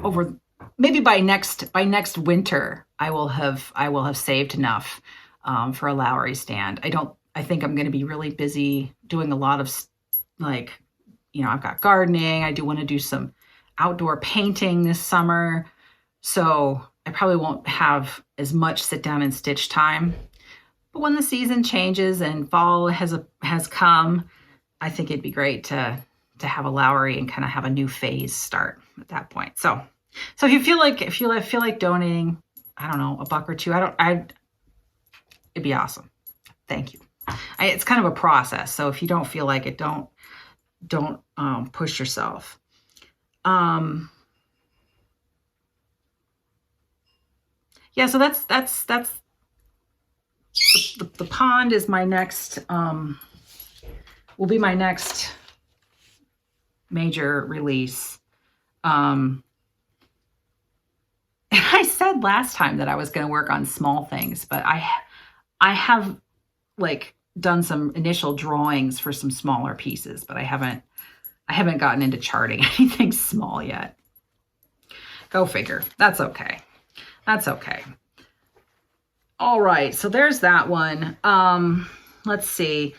over maybe by next winter, I will have saved enough for a Lowery stand. I think I'm going to be really busy doing a lot of I've got gardening. I do want to do some outdoor painting this summer. So I probably won't have as much sit down and stitch time. But when the season changes and fall has come, I think it'd be great to have a Lowery and kind of have a new phase start at that point. So if you feel like donating, I don't know, $1 or $2, it'd be awesome. Thank you. It's kind of a process. So if you don't feel like it, don't push yourself. Yeah, so that's the pond is my next, will be my next major release. And I said last time that I was going to work on small things, but I have done some initial drawings for some smaller pieces, but I haven't gotten into charting anything small yet. Go figure. That's okay. That's okay. All right, so there's that one. Let's see.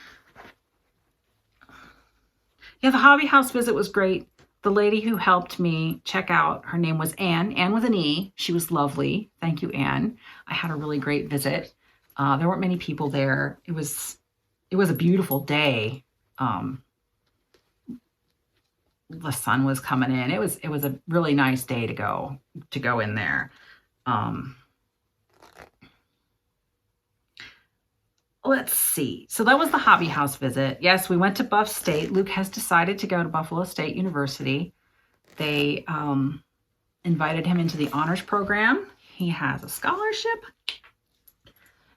Yeah, the Hobby House visit was great. The lady who helped me check out, her name was Anne with an E. She was lovely. Thank you, Anne. I had a really great visit. There weren't many people there. It was a beautiful day. The sun was coming in. It was a really nice day to go in there. Let's see. So that was the Hobby House visit. Yes, we went to Buff State. Luke has decided to go to Buffalo State University. They invited him into the honors program. He has a scholarship.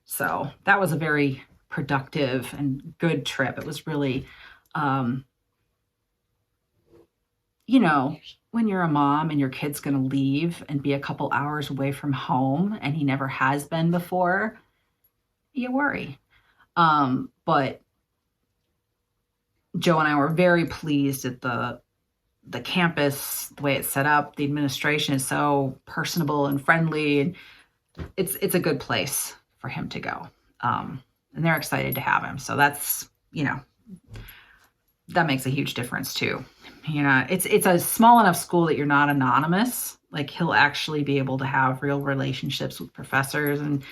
So that was a very productive and good trip. It was really, when you're a mom and your kid's going to leave and be a couple hours away from home and he never has been before, you worry. But Joe and I were very pleased at the campus, the way it's set up. The administration is so personable and friendly, and it's a good place for him to go. and they're excited to have him. So that's, that makes a huge difference too. It's a small enough school that you're not anonymous. Like he'll actually be able to have real relationships with professors and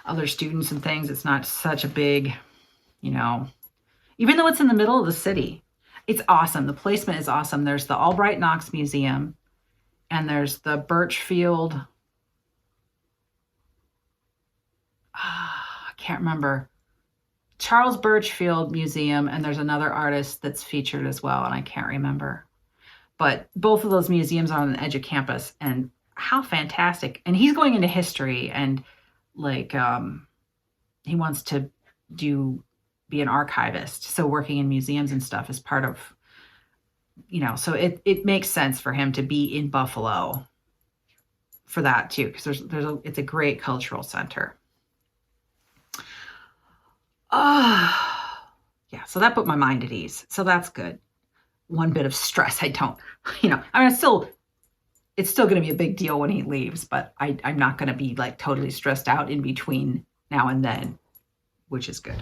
other students and things. It's not such a big, even though it's in the middle of the city, it's awesome. The placement is awesome. There's the Albright Knox Museum and there's the Birchfield. I can't remember. Charles Birchfield Museum, and there's another artist that's featured as well, and I can't remember. But both of those museums are on the edge of campus, and how fantastic. And he's going into history, and like he wants to be an archivist. So working in museums and stuff is part of, so it makes sense for him to be in Buffalo for that too, because it's a great cultural center. Yeah, so that put my mind at ease. So that's good. One bit of stress. I don't, it's still going to be a big deal when he leaves, but I'm not going to be like totally stressed out in between now and then, which is good.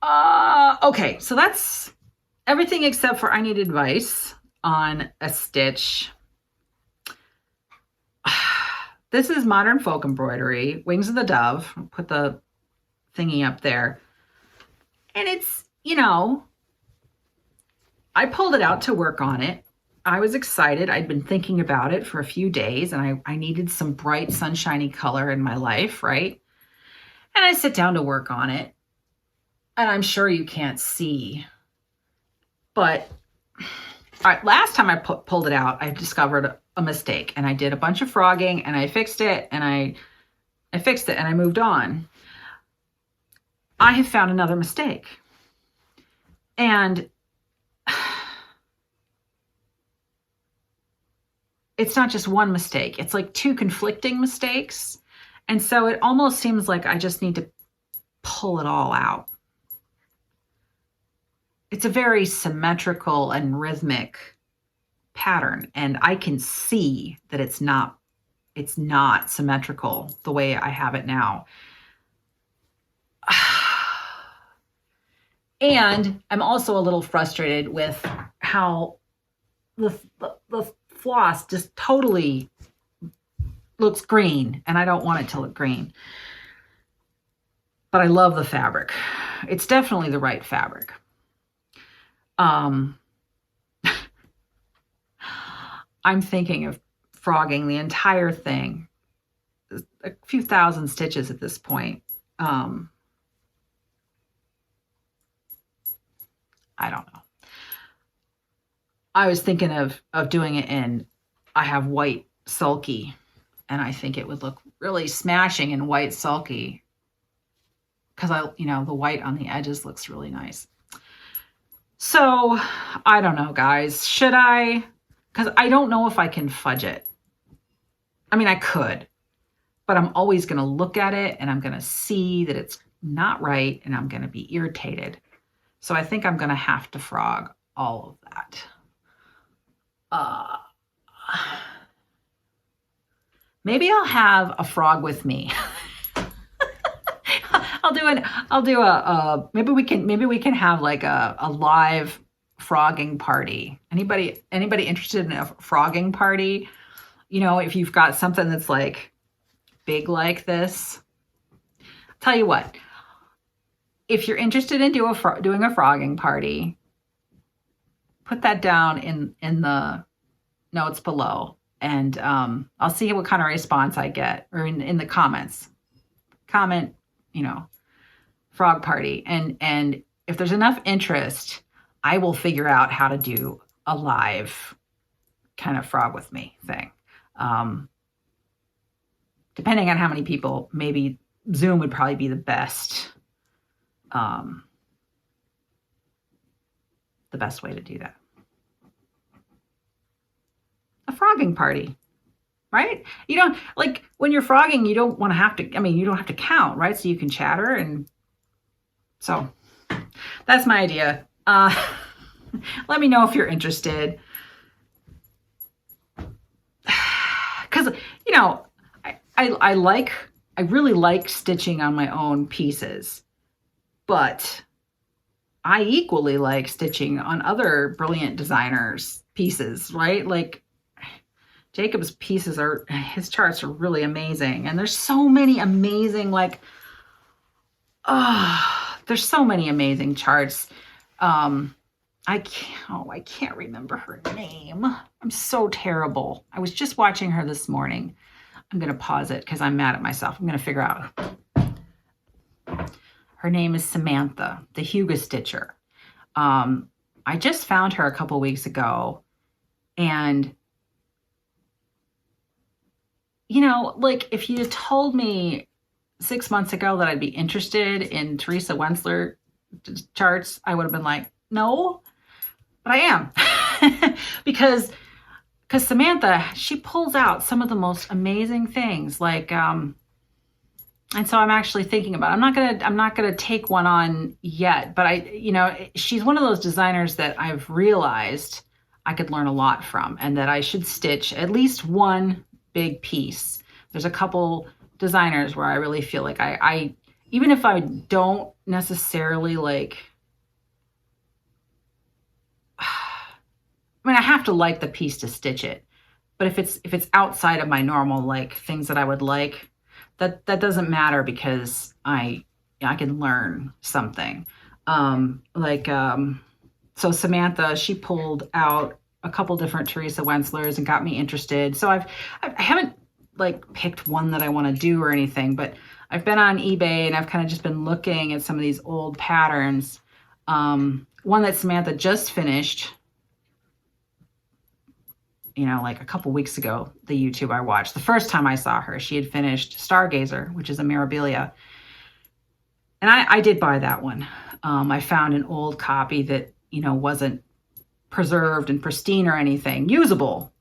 Okay, so that's everything except for I need advice on a stitch. This is Modern Folk Embroidery, Wings of the Dove. I'll put the thingy up there. And it's, I pulled it out to work on it. I was excited. I'd been thinking about it for a few days, and I needed some bright, sunshiny color in my life, right? And I sit down to work on it, and I'm sure you can't see, but all right, last time I pulled it out, I discovered a mistake, and I did a bunch of frogging, and I fixed it, and I fixed it, and I moved on. I have found another mistake. And it's not just one mistake. It's like two conflicting mistakes. And so it almost seems like I just need to pull it all out. It's a very symmetrical and rhythmic pattern. And I can see that it's not symmetrical the way I have it now. And I'm also a little frustrated with how the floss just totally looks green, and I don't want it to look green. But I love the fabric. It's definitely the right fabric. I'm thinking of frogging the entire thing. A few thousand stitches at this point. I don't know. I was thinking of doing it in, I have white sulky, and I think it would look really smashing in white sulky because the white on the edges looks really nice. So I don't know, guys. Should I? Because I don't know if I can fudge it. I mean, I could, but I'm always going to look at it and I'm going to see that it's not right, and I'm going to be irritated. So I think I'm going to have to frog all of that. Maybe I'll have a frog with me. Maybe we can have like a live frogging party. Anybody interested in a frogging party? If you've got something that's like big like this, tell you what. If you're interested in doing a frogging party, put that down in the notes below, and I'll see what kind of response I get, or in the comments. Comment, frog party, and if there's enough interest, I will figure out how to do a live kind of frog with me thing. Depending on how many people, maybe Zoom would probably be the best. The best way to do that. A frogging party, right? You don't, like, when you're frogging, you don't want to have to, you don't have to count, right? So you can chatter, and so that's my idea. Let me know if you're interested. Because, I really like stitching on my own pieces. but I equally like stitching on other brilliant designers' pieces, right? Like Jacob's pieces his charts are really amazing. And there's so many amazing, like, there's so many amazing charts. I can't remember her name. I'm so terrible. I was just watching her this morning. I'm going to pause it because I'm mad at myself. I'm going to figure out. Her name is Samantha, the Huga Stitcher. I just found her a couple weeks ago, and you know, like if you had told me 6 months ago that I'd be interested in Teresa Wensler charts, I would have been like, no, but I am. because Samantha, she pulls out some of the most amazing things, like and so I'm actually thinking about it. I'm not gonna take one on yet, but she's one of those designers that I've realized I could learn a lot from, and that I should stitch at least one big piece. There's a couple designers where I really feel like I even if I don't necessarily like, I mean, I have to like the piece to stitch it, but if it's outside of my normal like things that I would like, that doesn't matter, because I can learn something. So Samantha, she pulled out a couple different Teresa Wenslers and got me interested. So I haven't like picked one that I want to do or anything, but I've been on eBay and I've kind of just been looking at some of these old patterns. One that Samantha just finished, like a couple weeks ago, the YouTube I watched. The first time I saw her, she had finished Stargazer, which is a Mirabilia. And I did buy that one. I found an old copy that, wasn't preserved and pristine or anything, usable.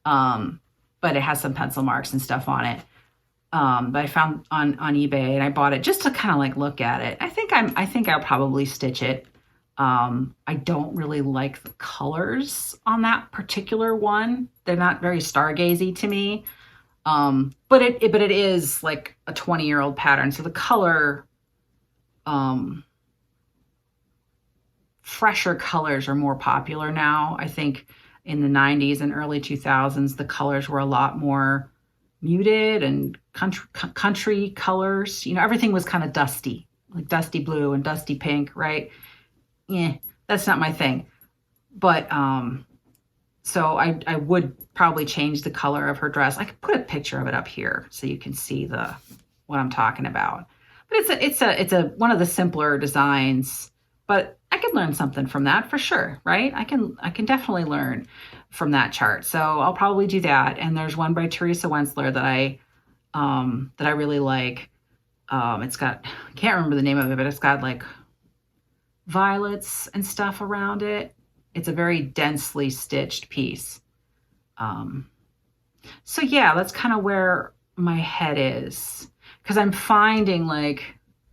But it has some pencil marks and stuff on it. But I found on eBay, and I bought it just to kind of like look at it. I think I'll probably stitch it. I don't really like the colors on that particular one. They're not very stargazy to me. But it is like a 20-year-old pattern. So the color, fresher colors are more popular now. I think in the 90s and early 2000s, the colors were a lot more muted and country colors. Everything was kind of dusty, like dusty blue and dusty pink, right? Yeah, that's not my thing. But so I would probably change the color of her dress. I could put a picture of it up here so you can see what I'm talking about. But it's a one of the simpler designs, but I could learn something from that for sure, right? I can definitely learn from that chart. So I'll probably do that. And there's one by Teresa Wensler that I really like. It's got, I can't remember the name of it, but it's got like violets and stuff around it. It's a very densely stitched piece. So yeah, that's kind of where my head is, because I'm finding like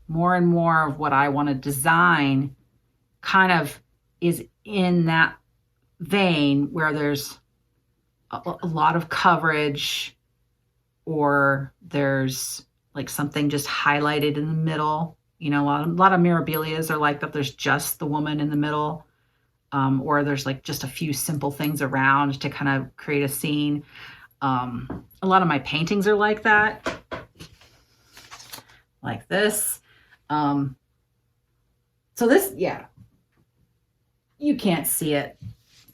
more and more of what I want to design kind of is in that vein where there's a lot of coverage, or there's like something just highlighted in the middle. A lot of Mirabilias are like that. There's just the woman in the middle, or there's like just a few simple things around to kind of create a scene. A lot of my paintings are like that, like this. So this, yeah, you can't see it,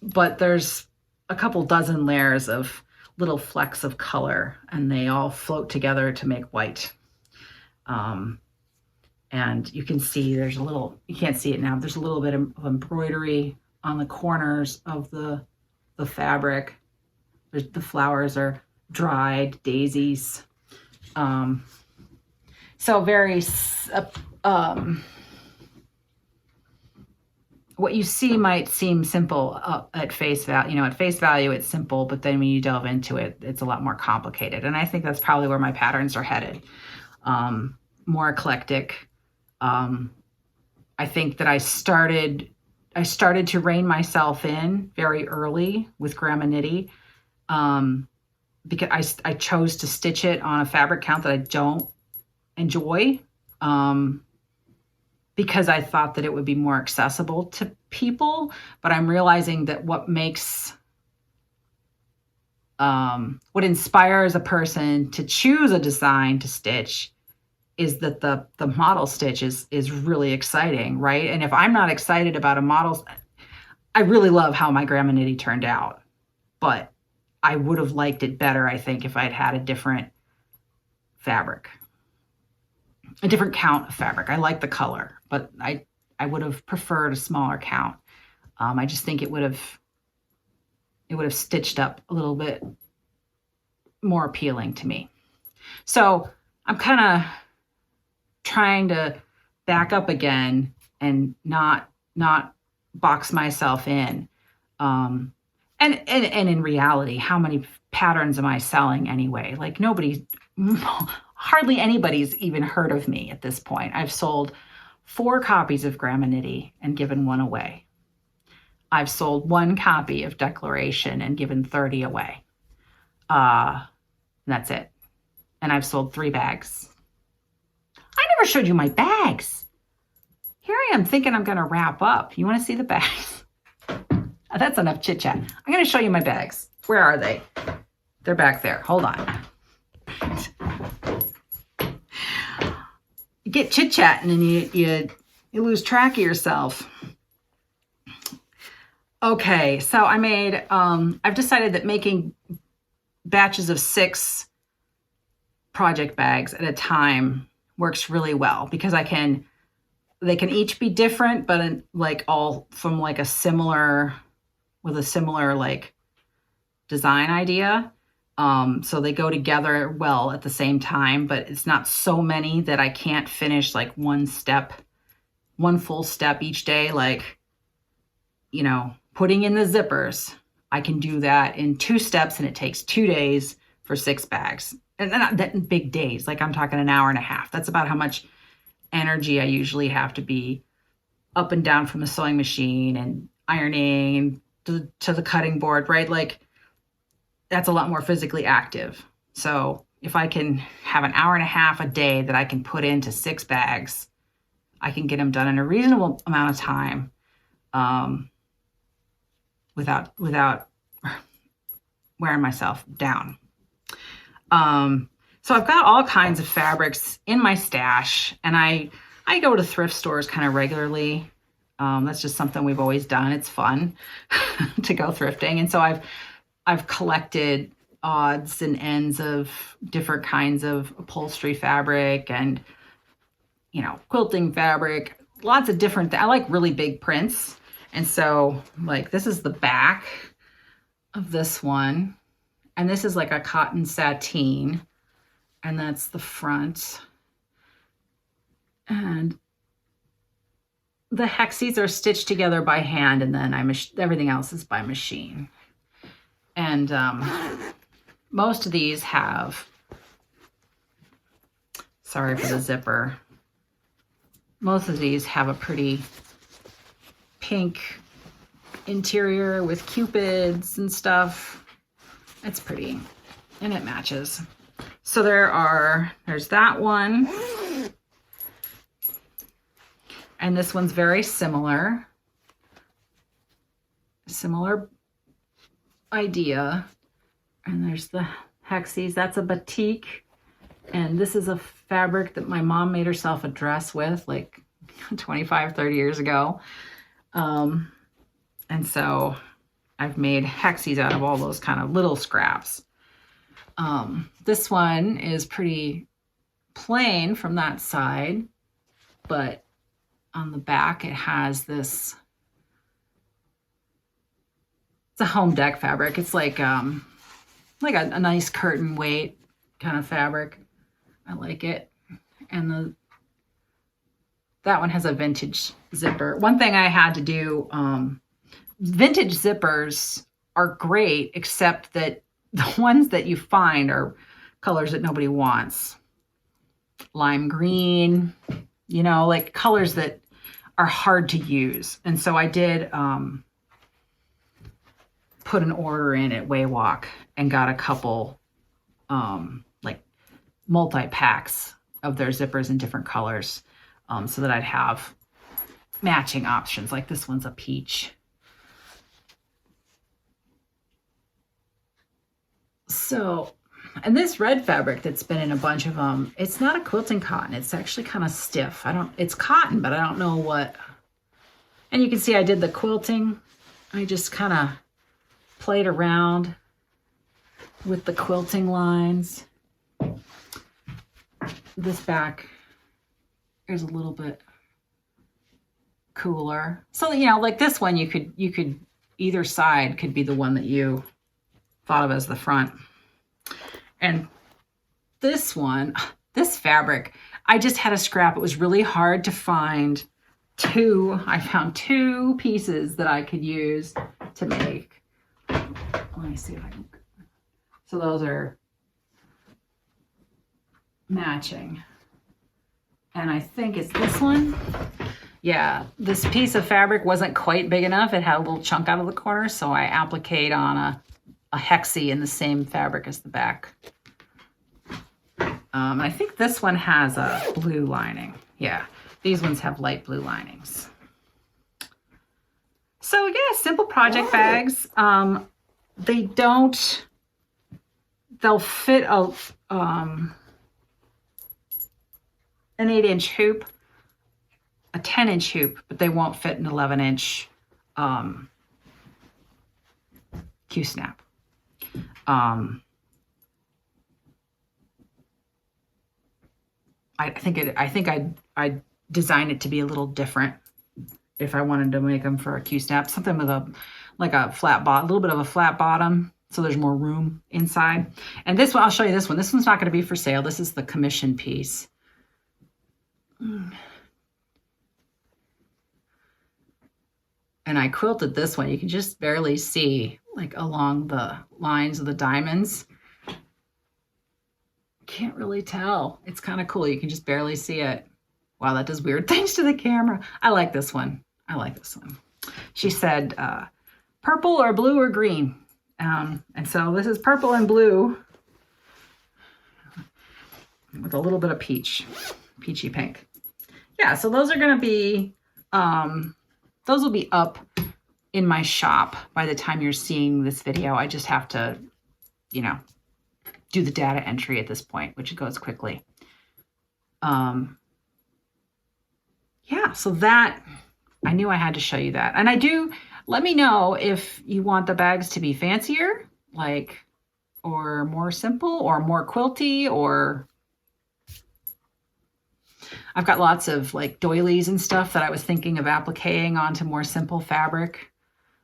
but there's a couple dozen layers of little flecks of color, and they all float together to make white. And you can see there's a little, you can't see it now, but there's a little bit of embroidery on the corners of the fabric. The flowers are dried daisies. So very, what you see might seem simple at face value. At face value, it's simple, but then when you delve into it, it's a lot more complicated. And I think that's probably where my patterns are headed. More eclectic. I think that I started to rein myself in very early with Grandma Knitty, because I chose to stitch it on a fabric count that I don't enjoy. because I thought that it would be more accessible to people, but I'm realizing that what inspires a person to choose a design to stitch is that the model stitch is really exciting, right? And if I'm not excited about a model, I really love how my Grandma Knitty turned out, but I would have liked it better, I think, if I'd had a different fabric, a different count of fabric. I like the color, but I would have preferred a smaller count. I just think it would have stitched up a little bit more appealing to me. So I'm kind of trying to back up again and not box myself in. And in reality, how many patterns am I selling anyway? Like hardly anybody's even heard of me at this point. I've sold 4 copies of Grandma Knitty and given 1 away. I've sold 1 copy of Declaration and given 30 away. That's it. And I've sold 3 bags. I never showed you my bags. Here I am thinking I'm going to wrap up. You want to see the bags? That's enough chit chat. I'm going to show you my bags. Where are they? They're back there. Hold on. You get chit chatting and you lose track of yourself. Okay, so I made, I've decided that making batches of 6 project bags at a time works really well because they can each be different, but like all from like a similar like design idea. So they go together well at the same time, but it's not so many that I can't finish like one full step each day. Like, you know, putting in the zippers, I can do that in 2 steps and it takes 2 days for 6 bags. And not that big days, like I'm talking an hour and a half. That's about how much energy I usually have to be up and down from the sewing machine and ironing and to the cutting board, right? Like that's a lot more physically active. So if I can have an hour and a half a day that I can put into 6 bags, I can get them done in a reasonable amount of time without wearing myself down. So I've got all kinds of fabrics in my stash, and I go to thrift stores kind of regularly. That's just something we've always done. It's fun to go thrifting. And so I've collected odds and ends of different kinds of upholstery fabric and, you know, quilting fabric, lots of different, I like really big prints. And so like, this is the back of this one. And this is like a cotton sateen, and that's the front. And the hexes are stitched together by hand, and then everything else is by machine. And most of these have, sorry for the zipper, most of these have a pretty pink interior with cupids and stuff. It's pretty, and it matches. So there's that one. And this one's very similar idea. And there's the hexes. That's a batik. And this is a fabric that my mom made herself a dress with like 25, 30 years ago. And so I've made hexes out of all those kind of little scraps. This one is pretty plain from that side, but on the back it has this, it's a home deck fabric. It's like a nice curtain weight kind of fabric. I like it. And that one has a vintage zipper. One thing I had to do, vintage zippers are great, except that the ones that you find are colors that nobody wants. Lime green, you know, like colors that are hard to use. And so I did put an order in at Waywalk and got a couple like multi-packs of their zippers in different colors so that I'd have matching options. Like this one's a peach. So, and this red fabric that's been in a bunch of them, it's not a quilting cotton. It's actually kind of stiff. It's cotton, but I don't know what. And you can see I did the quilting. I just kind of played around with the quilting lines. This back is a little bit cooler. So, you know, like this one, you could either side could be the one that you thought of as the front. And this one, this fabric, I just had a scrap. It was really hard to find I found two pieces that I could use to make. Let me see if I can. So those are matching. And I think it's this one. Yeah, this piece of fabric wasn't quite big enough. It had a little chunk out of the corner, so I appliqued on a hexie in the same fabric as the back. I think this one has a blue lining. Yeah, these ones have light blue linings. So yeah, simple project bags. They'll fit an 8-inch hoop, a 10-inch hoop, but they won't fit an 11-inch Q-snap. I think I'd design it to be a little different if I wanted to make them for a Q-snap. Something with a flat bottom, a little bit of a flat bottom, so there's more room inside. And this one, I'll show you this one. This one's not going to be for sale. This is the commission piece. And I quilted this one. You can just barely see like along the lines of the diamonds. Can't really tell. It's kind of cool. You can just barely see it. Wow, that does weird things to the camera. I like this one. I like this one. She said purple or blue or green. And so this is purple and blue with a little bit of peachy pink. Yeah, so those are going to be, those will be up in my shop by the time you're seeing this video. I just have to, you know, do the data entry at this point, which goes quickly. Yeah, so that, I knew I had to show you that. And I do, let me know if you want the bags to be fancier, like, or more simple, or more quilty, or I've got lots of like doilies and stuff that I was thinking of appliquing onto more simple fabric.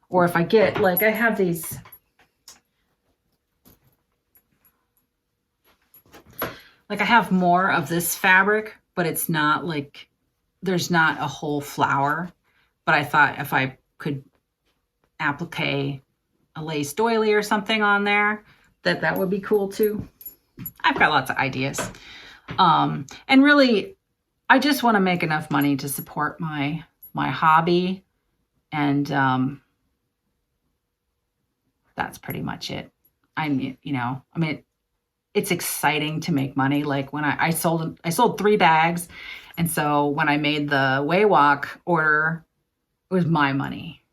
Or if I get, like, I have these, like I have more of this fabric, but it's not like, there's not a whole flower. But I thought if I could applique a lace doily or something on there, that would be cool too. I've got lots of ideas. And really, I just want to make enough money to support my hobby. And that's pretty much it. It's exciting to make money. Like when I sold 3 bags. And so when I made the Waywalk order, it was my money.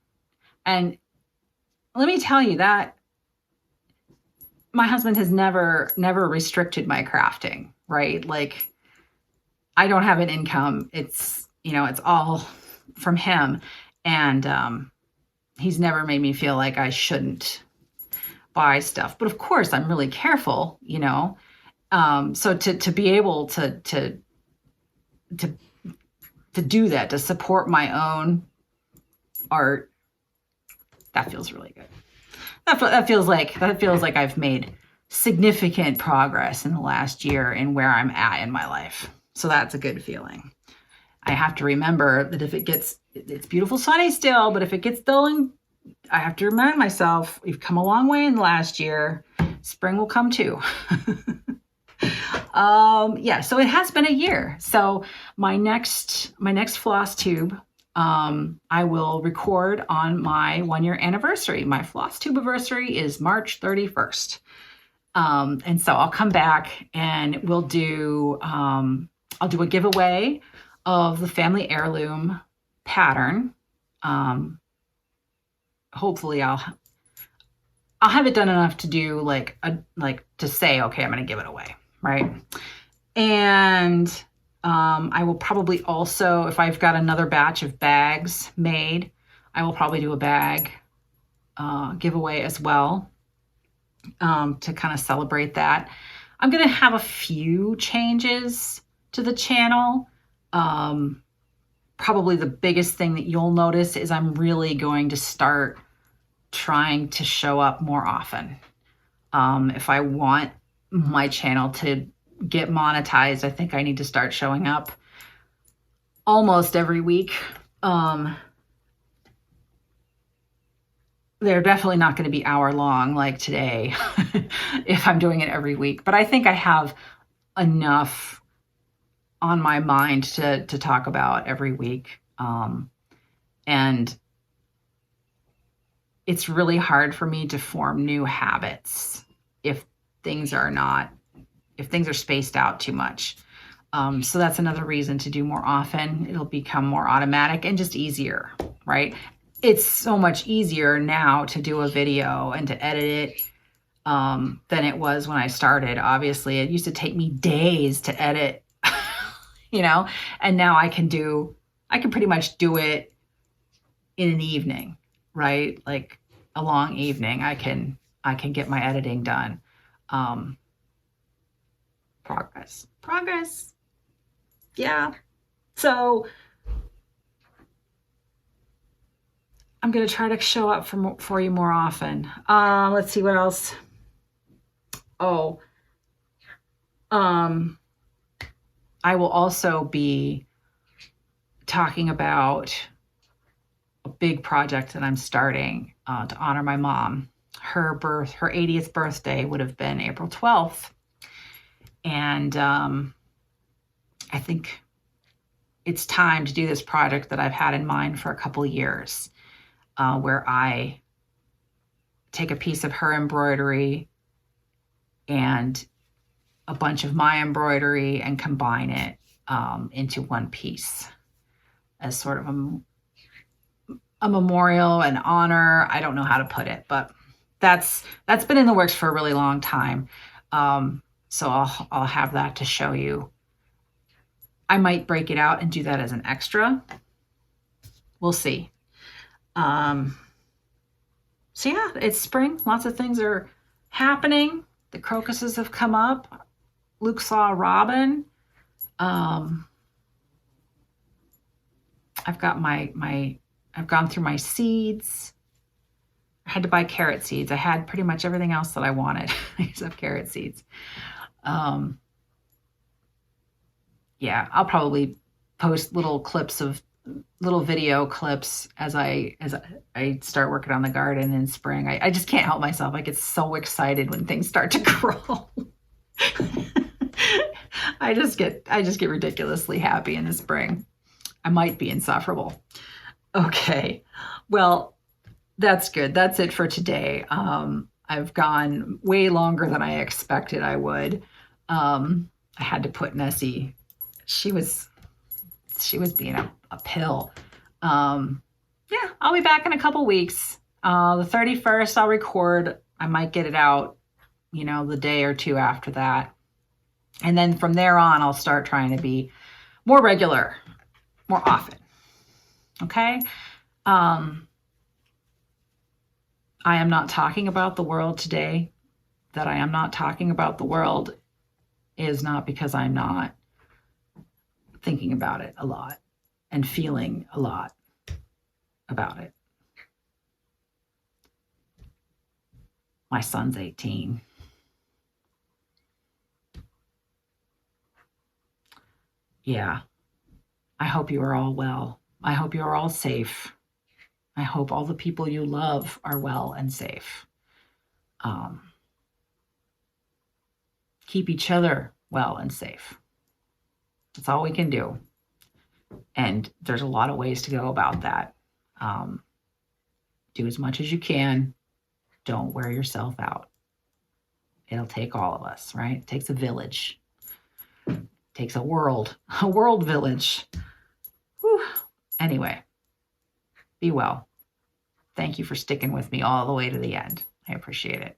And let me tell you that my husband has never restricted my crafting, right? Like I don't have an income. It's, it's all from him. And he's never made me feel like I shouldn't buy stuff. But of course I'm really careful, so to be able to do that, to support my own art, that feels really good. That feels like I've made significant progress in the last year in where I'm at in my life. So that's a good feeling. I have to remember that if it's beautiful sunny still, but if it gets dull, I have to remind myself we've come a long way in the last year. Spring will come too. Yeah, so it has been a year. So my next Flosstube, I will record on my 1-year anniversary. My Flosstube anniversary is March 31st. And so I'll come back and we'll do, I'll do a giveaway of the family heirloom pattern. Hopefully I'll have it done enough to do like to say, okay, I'm going to give it away, right? And I will probably also, if I've got another batch of bags made, I will probably do a bag giveaway as well, to kind of celebrate that. I'm going to have a few changes to the channel. Probably the biggest thing that you'll notice is I'm really going to start trying to show up more often. If I want my channel to get monetized, I think I need to start showing up almost every week. They're definitely not going to be hour long like today if I'm doing it every week, but I think I have enough on my mind to talk about every week. And it's really hard for me to form new habits if things are spaced out too much. So that's another reason to do more often. It'll become more automatic and just easier, right? It's so much easier now to do a video and to edit it than it was when I started. Obviously, it used to take me days to edit, and now I can pretty much do it in an evening, right? Like a long evening, I can get my editing done. Progress. Yeah. So I'm going to try to show up for you more often. Let's see what else. I will also be talking about a big project that I'm starting to honor my mom. Her 80th birthday would have been April 12th. And I think it's time to do this project that I've had in mind for a couple of years, where I take a piece of her embroidery and a bunch of my embroidery and combine it into one piece as sort of a memorial, an honor. I don't know how to put it, but that's been in the works for a really long time. So I'll have that to show you. I might break it out and do that as an extra. We'll see. So yeah, it's spring. Lots of things are happening. The crocuses have come up. Luke saw a robin. I've got I've gone through my seeds. I had to buy carrot seeds. I had pretty much everything else that I wanted except carrot seeds. Yeah, I'll probably post little video clips as I start working on the garden in spring. I just can't help myself. I get so excited when things start to grow. I just get ridiculously happy in the spring. I might be insufferable. Okay, well, that's good. That's it for today. I've gone way longer than I expected I would. I had to put Nessie. She was being a pill. Yeah, I'll be back in a couple weeks. The 31st, I'll record. I might get it out, the day or two after that. And then from there on, I'll start trying to be more regular, more often. Okay? I am not talking about the world today. That I am not talking about the world is not because I'm not thinking about it a lot and feeling a lot about it. My son's 18. Yeah. I hope you are all well. I hope you are all safe. I hope all the people you love are well and safe. Keep each other well and safe. That's all we can do. And there's a lot of ways to go about that. Do as much as you can. Don't wear yourself out. It'll take all of us, right? It takes a village. It takes a world village. Whew. Anyway, Be well. Thank you for sticking with me all the way to the end. I appreciate it.